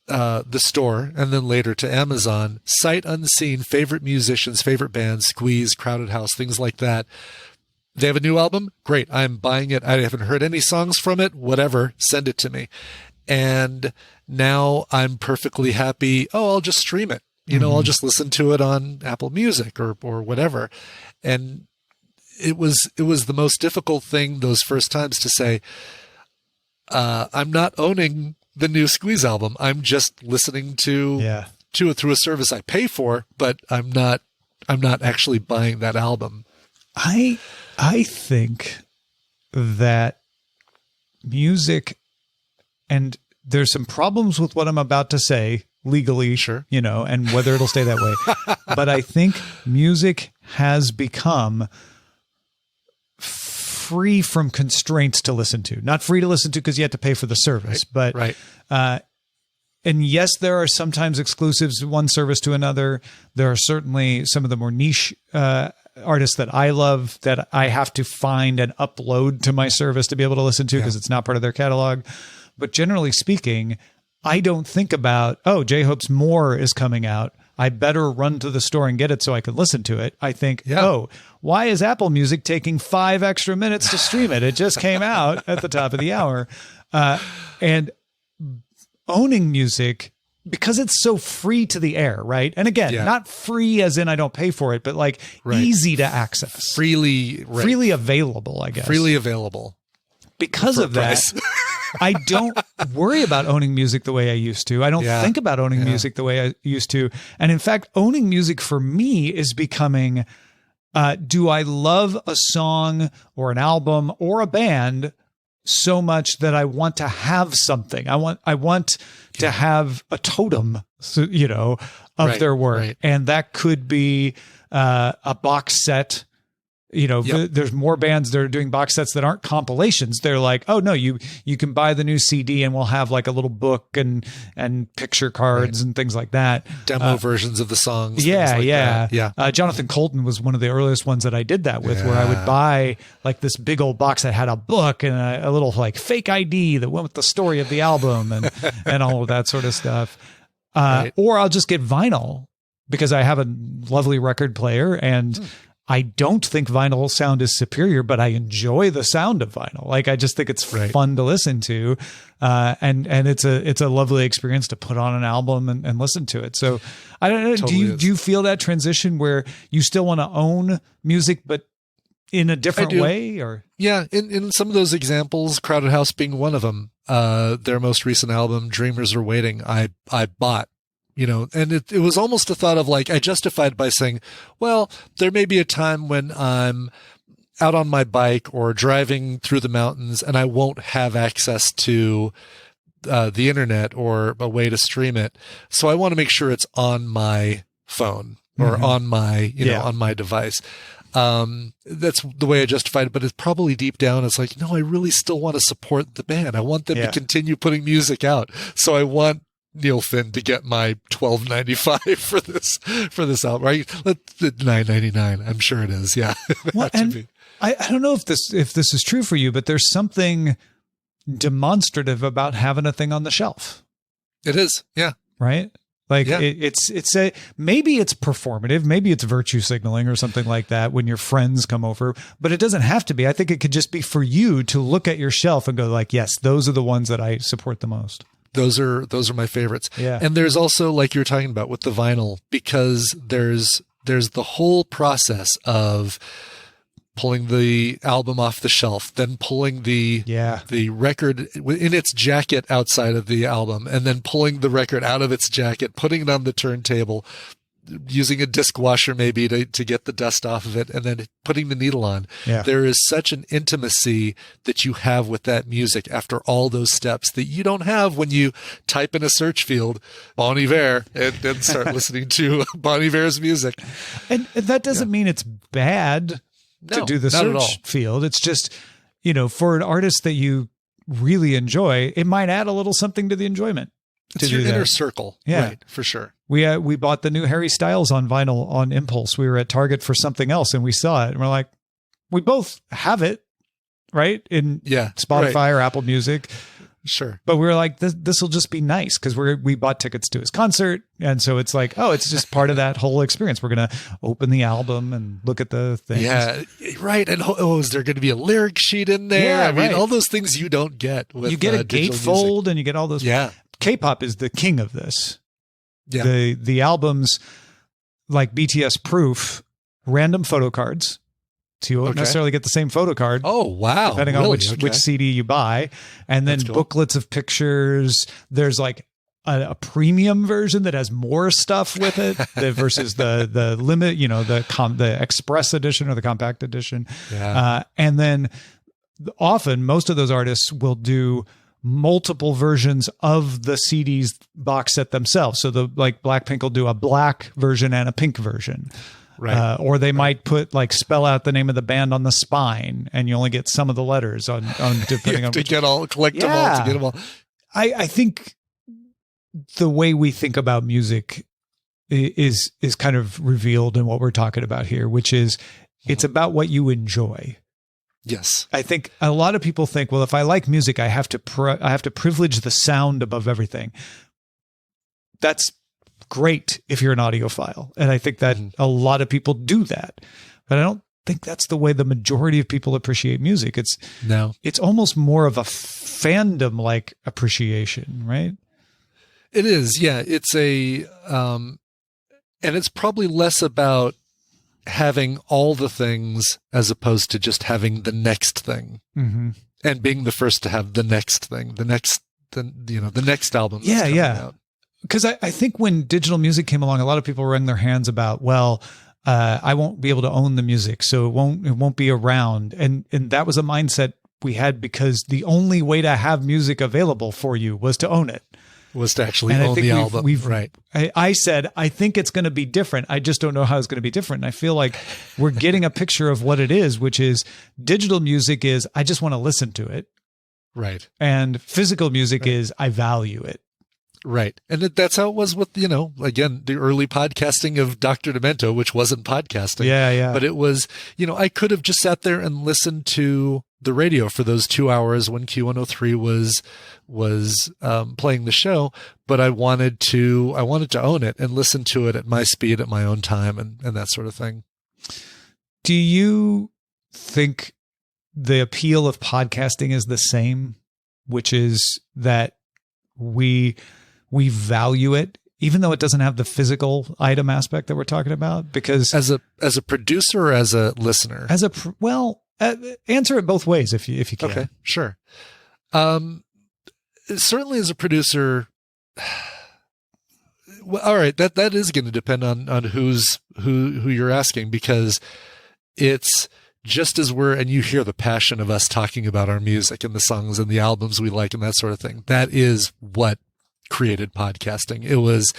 the store and then later to Amazon, sight unseen, favorite musicians, favorite bands, Squeeze, Crowded House, things like that. They have a new album? Great. I'm buying it. I haven't heard any songs from it. Whatever. Send it to me. And now I'm perfectly happy. I'll just stream it. I'll just listen to it on Apple Music or whatever. And it was the most difficult thing those first times to say, I'm not owning the new Squeeze album. I'm just listening to it through a service I pay for, but I'm not actually buying that album. I think that music, and there's some problems with what I'm about to say legally, sure, and whether it'll stay that way. But I think music has become free from constraints to listen to. Not free to listen to because you have to pay for the service, but and yes, there are sometimes exclusives one service to another. There are certainly some of the more niche artists that I love that I have to find and upload to my service to be able to listen to because it's not part of their catalog. But generally speaking, I don't think about, J-Hope's More is coming out. I better run to the store and get it so I can listen to it. I think, why is Apple Music taking 5 extra minutes to stream it? It just came out at the top of the hour. And owning music, because it's so free to the air, right? And again, not free as in I don't pay for it, but like easy to access. Freely available, I guess. Freely available. Because of that, I don't worry about owning music the way I used to. I don't think about owning music the way I used to. And in fact, owning music for me is becoming, do I love a song or an album or a band so much that I want to have something? I want to have a totem, of their work. Right. And that could be a box set There's more bands that are doing box sets that aren't compilations. They're like, oh no, you can buy the new CD and we'll have like a little book and picture cards and things like that. Demo versions of the songs. Yeah. Yeah. Jonathan Colton was one of the earliest ones that I did that with, where I would buy like this big old box that had a book and a little like fake ID that went with the story of the album and all of that sort of stuff. Or I'll just get vinyl because I have a lovely record player and I don't think vinyl sound is superior, but I enjoy the sound of vinyl. Like, I just think it's fun to listen to. And it's a lovely experience to put on an album and listen to it. So I don't know. Totally do you feel that transition where you still want to own music, but in a different way? Or yeah, in some of those examples, Crowded House being one of them, their most recent album, Dreamers Are Waiting, I bought. And it was almost a thought of like, I justified by saying, well, there may be a time when I'm out on my bike or driving through the mountains and I won't have access to the internet or a way to stream it. So I want to make sure it's on my phone or on my, on my device. That's the way I justified it, but it's probably deep down. It's like, no, I really still want to support the band. I want them to continue putting music out. So I want Neil Finn to get my $12.95 for this album, right? $9.99. I'm sure it is. Yeah. Well, and I don't know if this is true for you, but there's something demonstrative about having a thing on the shelf. It is. Yeah. Right. Like maybe it's performative, maybe it's virtue signaling or something like that when your friends come over, but it doesn't have to be. I think it could just be for you to look at your shelf and go like, yes, those are the ones that I support the most. Those are my favorites. Yeah. And there's also, like you were talking about with the vinyl, because there's the whole process of pulling the album off the shelf, then pulling the record in its jacket outside of the album, and then pulling the record out of its jacket, putting it on the turntable, using a disc washer maybe to get the dust off of it, and then putting the needle on. Yeah. There is such an intimacy that you have with that music after all those steps that you don't have when you type in a search field Bon Iver and then start listening to Bon Iver's music. And that doesn't mean it's bad to do the search field. It's just, for an artist that you really enjoy, it might add a little something to the enjoyment. It's your inner circle. Yeah. Right, for sure. We bought the new Harry Styles on vinyl on impulse. We were at Target for something else and we saw it and we're like, we both have it, right? In Spotify or Apple Music. Sure. But we were like, this will just be nice because we bought tickets to his concert. And so it's like, oh, it's just part of that whole experience. We're going to open the album and look at the things. Yeah, right. And is there going to be a lyric sheet in there? Yeah, I mean, all those things you don't get with you get a gatefold and you get all those. Yeah. K-pop is the king of this. Yeah. The albums like BTS Proof, random photo cards. So you won't necessarily get the same photo card. Oh, wow. Depending on which CD you buy. And then booklets of pictures. There's like a premium version that has more stuff with it versus the limit, the express edition or the compact edition. Yeah. And then often most of those artists will do multiple versions of the CD's box set themselves. So Blackpink will do a black version and a pink version. Right. Or they might spell out the name of the band on the spine and you only get some of the letters on depending on collect them all, to get them all. I think the way we think about music is kind of revealed in what we're talking about here, which is it's about what you enjoy. Yes. I think a lot of people think, well, if I like music, I have to privilege the sound above everything. That's great if you're an audiophile. And I think that a lot of people do that, but I don't think that's the way the majority of people appreciate music. It's almost more of a fandom like appreciation, right? It is. Yeah. It's and it's probably less about having all the things as opposed to just having the next thing and being the first to have the next thing, the next album. That's coming out. Because I think when digital music came along, a lot of people wrung their hands about, I won't be able to own the music, so it won't be around. And that was a mindset we had because the only way to have music available for you was to own it. Was to actually And I own think the album. Right. I said, I think it's going to be different. I just don't know how it's going to be different. And I feel like we're getting a picture of what it is, which is digital music is, I just want to listen to it. Right. And physical music is, I value it. Right. And that's how it was with, again, the early podcasting of Dr. Demento, which wasn't podcasting. Yeah. But it was, I could have just sat there and listened to the radio for those 2 hours when Q103 was playing the show, but I wanted to own it and listen to it at my speed, at my own time, and that sort of thing. Do you think the appeal of podcasting is the same, which is that we value it, even though it doesn't have the physical item aspect that we're talking about? Because as a producer or as a listener, answer it both ways if you can. Okay, sure. Certainly as a producer, well, all right, that is going to depend on who you're asking, because it's just as and you hear the passion of us talking about our music and the songs and the albums we like and that sort of thing. That is what created podcasting. It was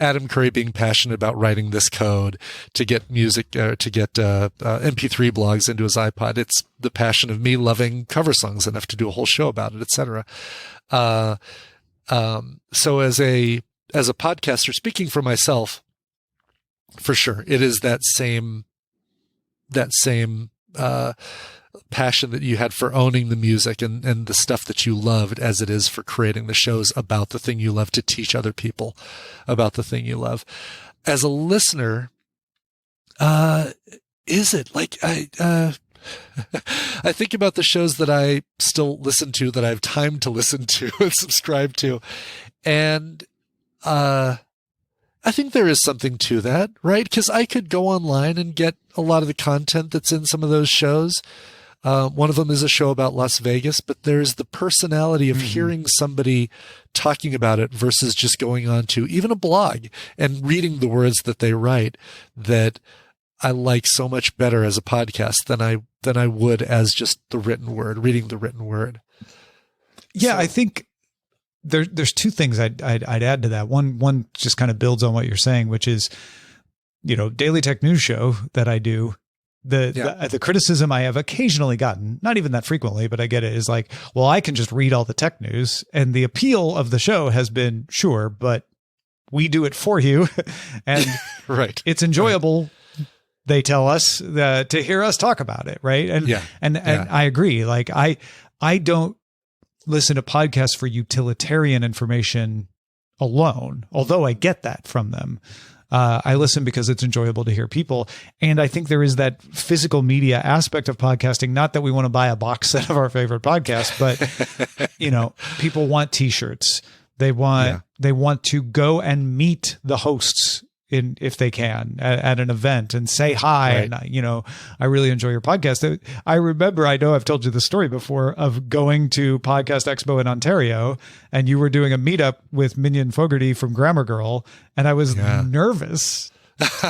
Adam Curry being passionate about writing this code to get music, to get MP3 blogs into his iPod. It's the passion of me loving cover songs enough to do a whole show about it, etc. So as a podcaster, speaking for myself, for sure, it is that same passion that you had for owning the music and the stuff that you loved as it is for creating the shows about the thing you love, to teach other people about the thing you love. As a listener, is it like I think about the shows that I still listen to, that I have time to listen to and subscribe to. And, I think there is something to that, right? Because I could go online and get a lot of the content that's in some of those shows. One of them is a show about Las Vegas, but there's the personality of hearing somebody talking about it versus just going on to even a blog and reading the words that they write, that I like so much better as a podcast than I would as just the written word, reading the written word. Yeah, so I think there's two things I'd add to that. One just kind of builds on what you're saying, which is, Daily Tech News Show that I do. The criticism I have occasionally gotten, not even that frequently, but I get it, is like, well, I can just read all the tech news. And the appeal of the show has been, sure, but we do it for you. And right. It's enjoyable. Right. They tell us to hear us talk about it. Right. And I agree. Like I don't listen to podcasts for utilitarian information alone, although I get that from them. I listen because it's enjoyable to hear people. And I think there is that physical media aspect of podcasting. Not that we want to buy a box set of our favorite podcasts, but people want t-shirts. They want to go and meet the hosts if they can at an event and say hi. Right. And I really enjoy your podcast. I remember, I know I've told you the story before of going to Podcast Expo in Ontario, and you were doing a meetup with Minion Fogarty from Grammar Girl. And I was nervous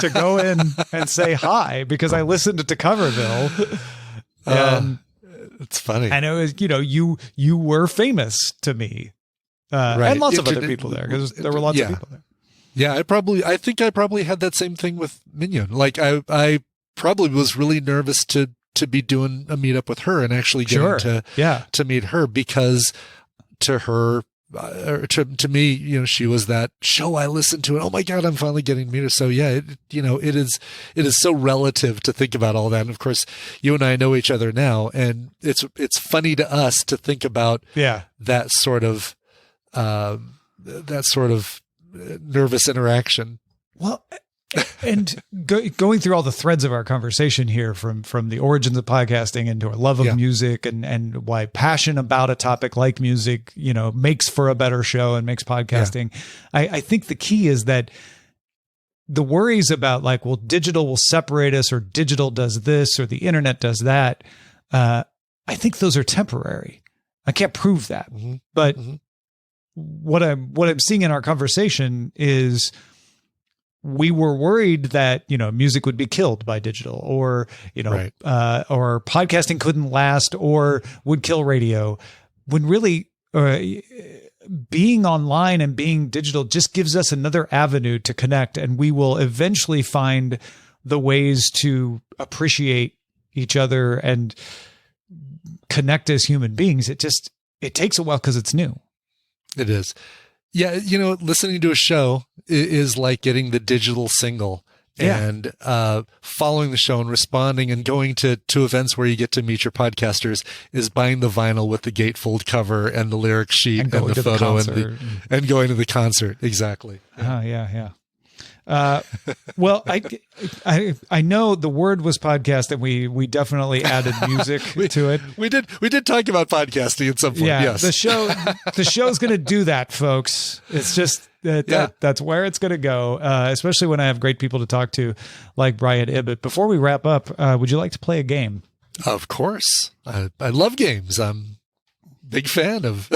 to go in and say hi because I listened to Coverville. And it's funny. And it was, you were famous to me. And lots of other people there, because there were lots of people there. Yeah, I think I probably had that same thing with Minion. Like I probably was really nervous to be doing a meetup with her and actually getting to meet her, because to her, to me, she was that show I listened to, and oh my God, I'm finally getting to meet her. So yeah, it is so relative to think about all that. And of course, you and I know each other now, and it's funny to us to think about that sort of nervous interaction. Well, and going through all the threads of our conversation here, from the origins of podcasting into our love of music and why passion about a topic like music, makes for a better show and makes podcasting. Yeah. I think the key is that the worries about like, well, digital will separate us, or digital does this, or the internet does that. I think those are temporary. I can't prove that, but what I'm seeing in our conversation is we were worried that, music would be killed by digital, or, or podcasting couldn't last or would kill radio, when really, being online and being digital just gives us another avenue to connect, and we will eventually find the ways to appreciate each other and connect as human beings. It takes a while because it's new. It is. Yeah. Listening to a show is like getting the digital single. Yeah. And following the show and responding and going to events where you get to meet your podcasters is buying the vinyl with the gatefold cover and the lyric sheet and the photo and going to the concert. Exactly. Yeah. Well, I know the word was podcast, and we definitely added music to it. We did talk about podcasting at some point. Yeah, yes. The show's going to do that, folks. It's just that's where it's going to go. Especially when I have great people to talk to, like Brian Ibbott. Before we wrap up, would you like to play a game? Of course, I love games. I'm big fan of.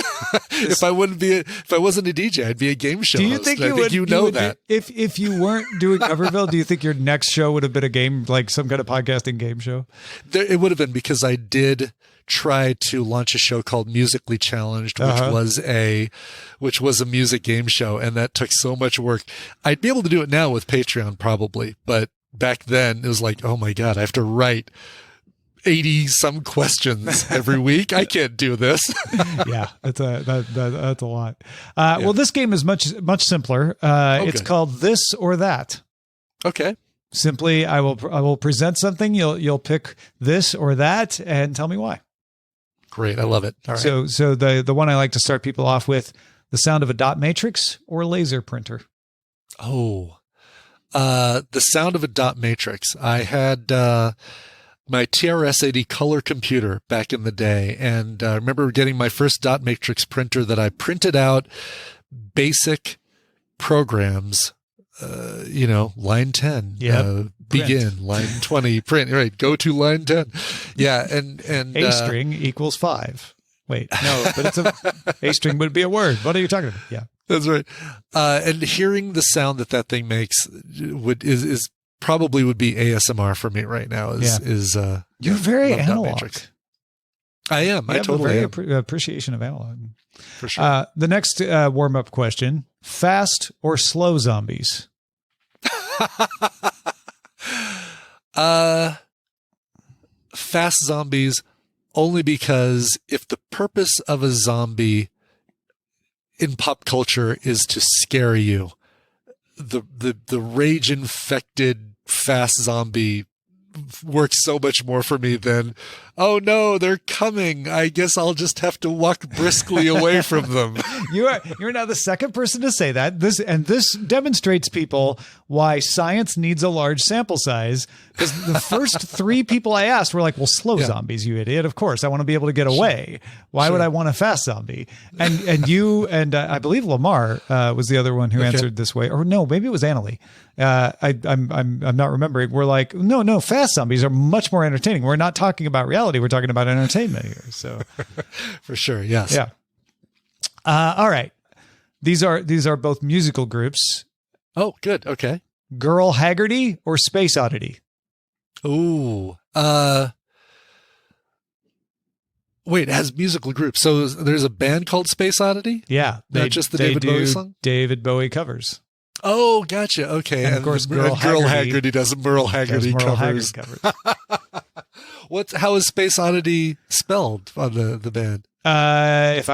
If I wasn't a DJ, I'd be a game show host. Think that if you weren't doing Coverville, do you think your next show would have been a game, like some kind of podcasting game show? It would have been, because I did try to launch a show called Musically Challenged, which was a music game show, and that took so much work. I'd be able to do it now with Patreon probably, but back then it was like, oh my God, I have to write 80 some questions every week. I can't do this. Yeah, that's a lot. Well, this game is much simpler. It's called This or That. Okay. Simply, I will present something. You'll pick this or that and tell me why. Great. I love it. All right. So the one I like to start people off with: the sound of a dot matrix or laser printer. Oh, the sound of a dot matrix. I had my TRS-80 color computer back in the day, and I remember getting my first dot matrix printer that I printed out basic programs. Line 10, begin, line 20, print, right, go to line 10. Yeah. And A string equals 5. Wait, no, but A string would be a word. What are you talking about? Yeah. That's right. And hearing the sound that thing makes is probably would be ASMR for me right now. You're very analog. I am. I totally am. Appreciation of analog. For sure. The next warm-up question: fast or slow zombies? Fast zombies, only because if the purpose of a zombie in pop culture is to scare you, the rage infected fast zombie works so much more for me than, oh no, they're coming, I guess I'll just have to walk briskly away from them. You're now the second person to say that. This demonstrates people why science needs a large sample size, because the first 3 people I asked were like, well, slow zombies, you idiot. Of course, I want to be able to get away. Why would I want a fast zombie? And you and I believe Lamar was the other one who answered this way, or no, maybe it was Annalie. I'm not remembering. We're like, no, fast zombies are much more entertaining. We're not talking about reality. We're talking about entertainment here. So for sure. Yes. Yeah. All right. These are both musical groups. Oh, good. Okay. Girl Haggerty or Space Oddity? Ooh. Wait, it has musical groups. So there's a band called Space Oddity? Yeah. Not just the David Bowie song? David Bowie covers. Oh, gotcha. Okay. And of course, Girl Haggerty does Merle Haggerty covers. How is Space Oddity spelled on the band? If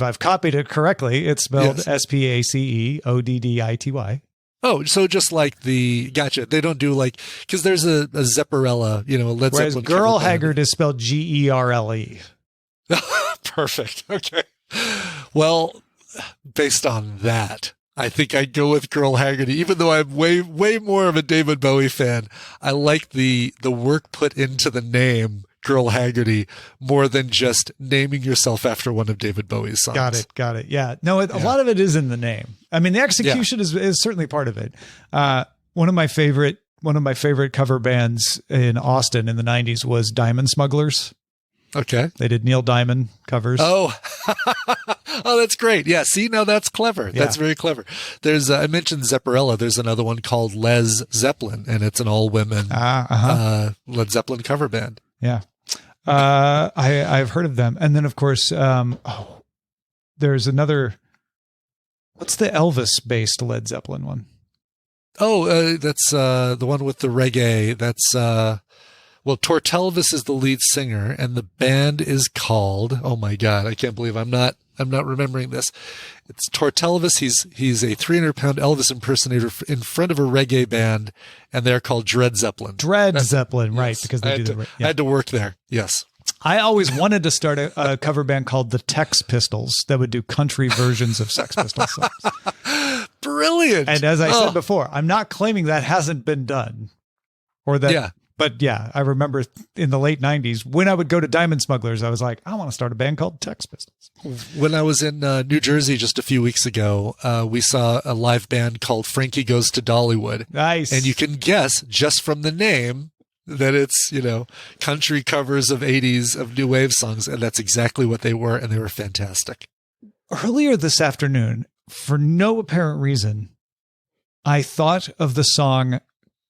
I've copied it correctly, it's spelled SPACEODDITY. Oh, so just like gotcha. They don't do because there's a Zepparella, a Led Whereas Zeppelin. Girl Haggard is spelled GERLE. Perfect. Okay. Well, based on that, I think I'd go with Girl Haggerty, even though I'm way, way more of a David Bowie fan. I like the work put into the name Girl Haggerty more than just naming yourself after one of David Bowie's songs. Got it. Yeah. No, a lot of it is in the name. I mean, the execution is certainly part of it. One of my favorite cover bands in Austin in the 90s was Diamond Smugglers. Okay. They did Neil Diamond covers. Oh, that's great. Yeah. See, now that's clever. Yeah. That's very clever. There's, I mentioned Zepparella. There's another one called Les Zeppelin, and it's an all women, Led Zeppelin cover band. Yeah. I've heard of them. And then of course, there's another. What's the Elvis-based Led Zeppelin one? Oh, that's the one with the reggae. That's well, Tortelvis is the lead singer, and the band is called. Oh my God, I can't believe I'm not remembering this. It's Tortelvis. He's a 300-pound Elvis impersonator in front of a reggae band, and they're called Dread Zeppelin. Zeppelin, yes. Right? Because they do. I had to work there. Yes. I always wanted to start a cover band called the Tex Pistols that would do country versions of Sex Pistols songs. Brilliant. And as I said before, I'm not claiming that hasn't been done, or that. Yeah. But yeah, I remember in the late 90s when I would go to Diamond Smugglers, I was like, I want to start a band called Tex Pistols. When I was in New Jersey just a few weeks ago, we saw a live band called Frankie Goes to Dollywood. Nice. And you can guess just from the name that it's, country covers of 80s of new wave songs. And that's exactly what they were. And they were fantastic. Earlier this afternoon, for no apparent reason, I thought of the song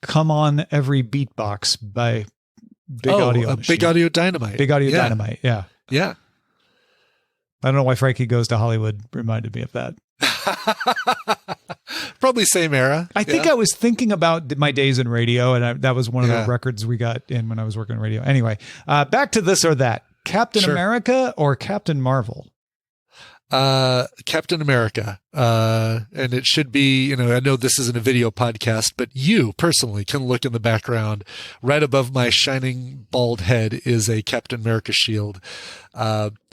Come On Every Beatbox by Big Audio Machine. Big Audio Dynamite. Big Audio Dynamite, yeah. Yeah. I don't know why Frankie Goes to Hollywood reminded me of that. Probably same era. I think I was thinking about my days in radio, and that was one of the records we got in when I was working in radio. Anyway, back to this or that. Captain America or Captain Marvel? Captain America. And it should be, I know this isn't a video podcast, but you personally can look in the background. Right above my shining bald head is a Captain America shield.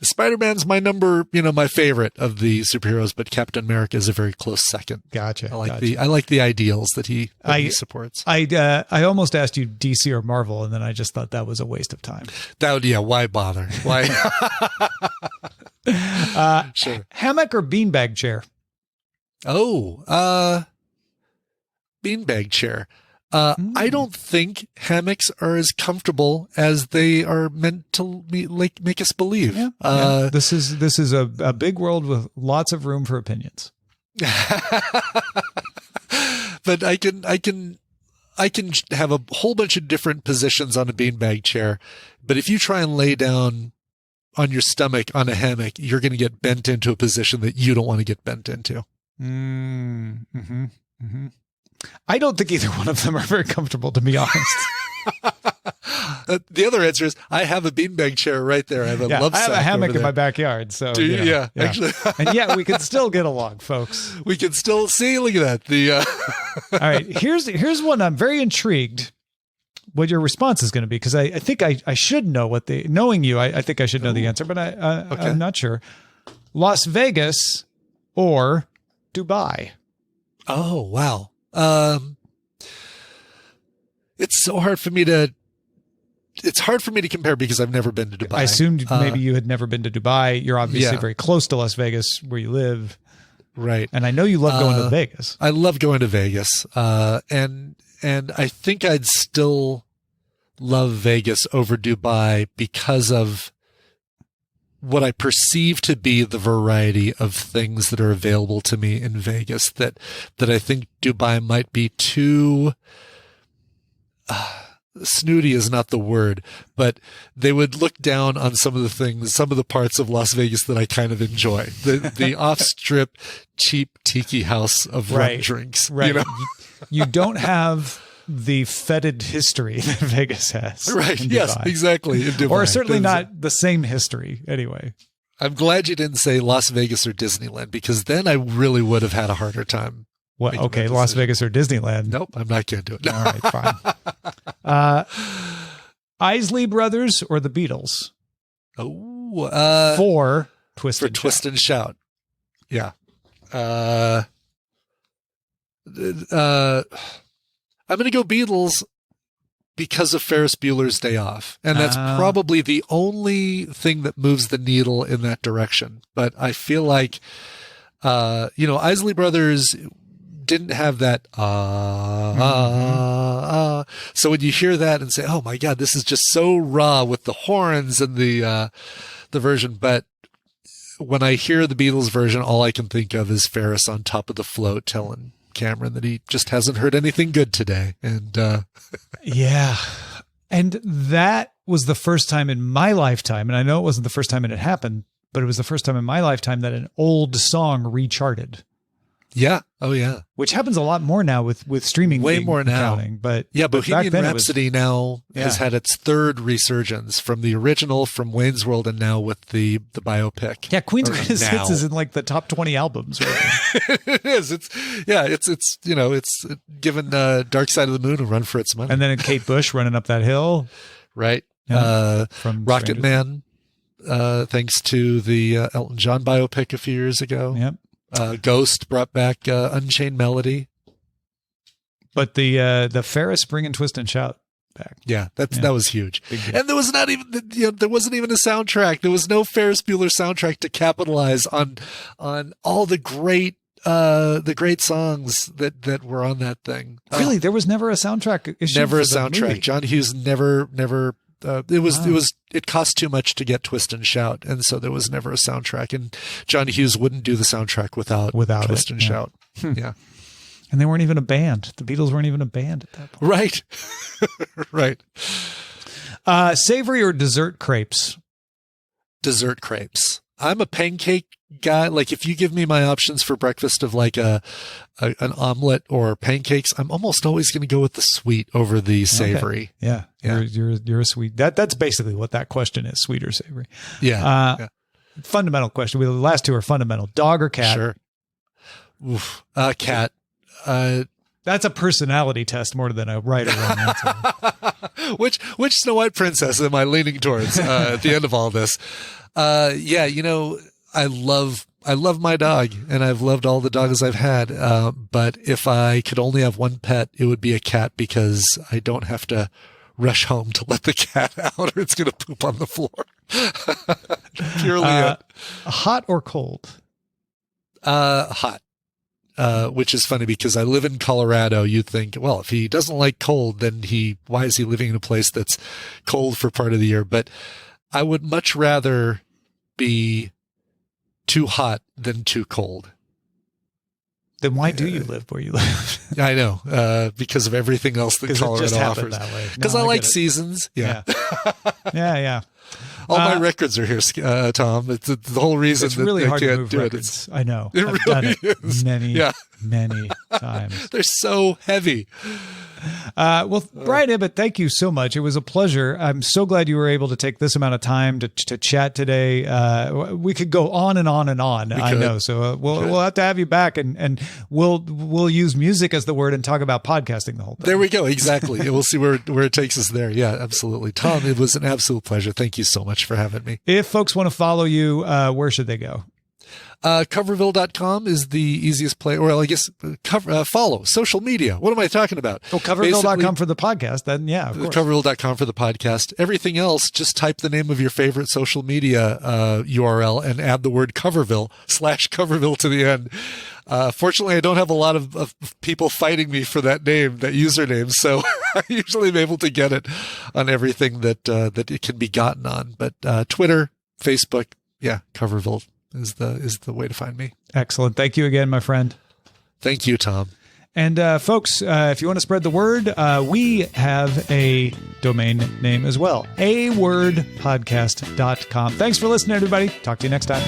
Spider-Man's my my favorite of the superheroes, but Captain America is a very close second. Gotcha. I like the ideals that he supports. I almost asked you DC or Marvel, and then I just thought that was a waste of time. Why bother? Why? Sure. Hammock or beanbag chair? Oh, beanbag chair. I don't think hammocks are as comfortable as they are meant to make us believe. Yeah. This is a big world with lots of room for opinions. But I can have a whole bunch of different positions on a beanbag chair. But if you try and lay down on your stomach on a hammock, you're going to get bent into a position that you don't want to get bent into. Mm-hmm. Mm-hmm. I don't think either one of them are very comfortable, to be honest. The other answer is I have a beanbag chair right there. I have a love sack. I have a hammock in my backyard. So do you? Yeah, actually. And yet we can still get along, folks. We can still see. Look at that. All right. Here's one I'm very intrigued what your response is going to be, because I think I should know knowing you, I think I should know the answer, but I'm not sure. Las Vegas or Dubai? Oh, wow. It's hard for me to compare because I've never been to Dubai. I assumed maybe you had never been to Dubai. You're obviously very close to Las Vegas where you live. Right. And I know you love going to Vegas. I love going to Vegas. And I think I'd still love Vegas over Dubai because of what I perceive to be the variety of things that are available to me in Vegas that I think Dubai might be too snooty is not the word, but they would look down on some of the parts of Las Vegas that I kind of enjoy. The off-strip, cheap tiki house of rum drinks. Right. You don't have the fetid history that Vegas has. Right. Yes, exactly. In Dubai. Or certainly not the same history anyway. I'm glad you didn't say Las Vegas or Disneyland, because then I really would have had a harder time. Well, okay, Las Vegas or Disneyland. Nope, I'm not going to do it. All right, fine. Isley Brothers or the Beatles? Oh, for Twist and Shout. Yeah. I'm going to go Beatles because of Ferris Bueller's Day Off. And that's probably the only thing that moves the needle in that direction. But I feel like, Isley Brothers didn't have that, So when you hear that and say, oh my God, this is just so raw with the horns and the version. But when I hear the Beatles version, all I can think of is Ferris on top of the float telling Cameron that he just hasn't heard anything good today. And yeah. And that was the first time in my lifetime, and I know it wasn't the first time it had happened, but it was the first time in my lifetime that an old song recharted. Yeah. Oh, yeah. Which happens a lot more now with streaming. Way more now. But yeah, but Bohemian back then Rhapsody now has had its third resurgence from the original, from Wayne's World, and now with the biopic. Yeah, Queen's Greatest Hits is in like the top 20 albums. Right? It is. It's given Dark Side of the Moon a run for its money. And then Kate Bush running up that hill. Right. From Rocket Man, thanks to the Elton John biopic a few years ago. Yep. Ghost brought back Unchained Melody. But the Ferris bringing Twist and Shout back. Yeah, that was huge. And there was not even there wasn't even a soundtrack. There was no Ferris Bueller soundtrack to capitalize on all the great songs that were on that thing. Really, there was never a soundtrack issue. Never a soundtrack. John Hughes never. It cost too much to get Twist and Shout, and so there was never a soundtrack. And John Hughes wouldn't do the soundtrack without Twist and Shout. Yeah. And they weren't even a band. The Beatles weren't even a band at that point. Right. Right. Savory or dessert crepes? Dessert crepes. I'm a pancake guy. Like, if you give me my options for breakfast of like an omelet or pancakes, I'm almost always going to go with the sweet over the savory. Okay. Yeah. You're a sweet. That's basically what that question is: sweet or savory. Yeah. Fundamental question. The last two are fundamental: dog or cat? Sure. Oof. Cat. That's a personality test more than a right or wrong answer. Which Snow White princess am I leaning towards at the end of all this? I love my dog, and I've loved all the dogs I've had. But if I could only have one pet, it would be a cat, because I don't have to rush home to let the cat out, or it's going to poop on the floor. Purely hot or cold? Hot. Which is funny because I live in Colorado. You'd think, well, if he doesn't like cold, then why is he living in a place that's cold for part of the year? But I would much rather be too hot than too cold. Then why do you live where you live? I know, because of everything else that Colorado offers. Because I like seasons. Yeah. Yeah. All my records are here, Tom. It's the whole reason it's really that hard I can't to move do records. I know. It I've really done it is. many times. They're so heavy. Well, Brian Ibbott, thank you so much. It was a pleasure. I'm so glad you were able to take this amount of time to chat today. We could go on and on and on. I know. So we'll have to have you back, and we'll use music as the word and talk about podcasting the whole time. There we go. Exactly. We'll see where it takes us there. Yeah, absolutely. Tom, it was an absolute pleasure. Thank you so much for having me. If folks want to follow you, where should they go? Coverville.com is the easiest place. Well, I guess follow social media. What am I talking about? Oh, Coverville.com for the podcast. Then, yeah, of course. Coverville.com for the podcast. Everything else, just type the name of your favorite social media URL and add the word Coverville/Coverville to the end. Fortunately, I don't have a lot of people fighting me for that username. So I usually am able to get it on everything that it can be gotten on. But Twitter, Facebook, Coverville is the way to find me. Excellent. Thank you again, my friend. Thank you, Tom. And folks, if you want to spread the word, we have a domain name as well, awordpodcast.com. Thanks for listening, everybody. Talk to you next time.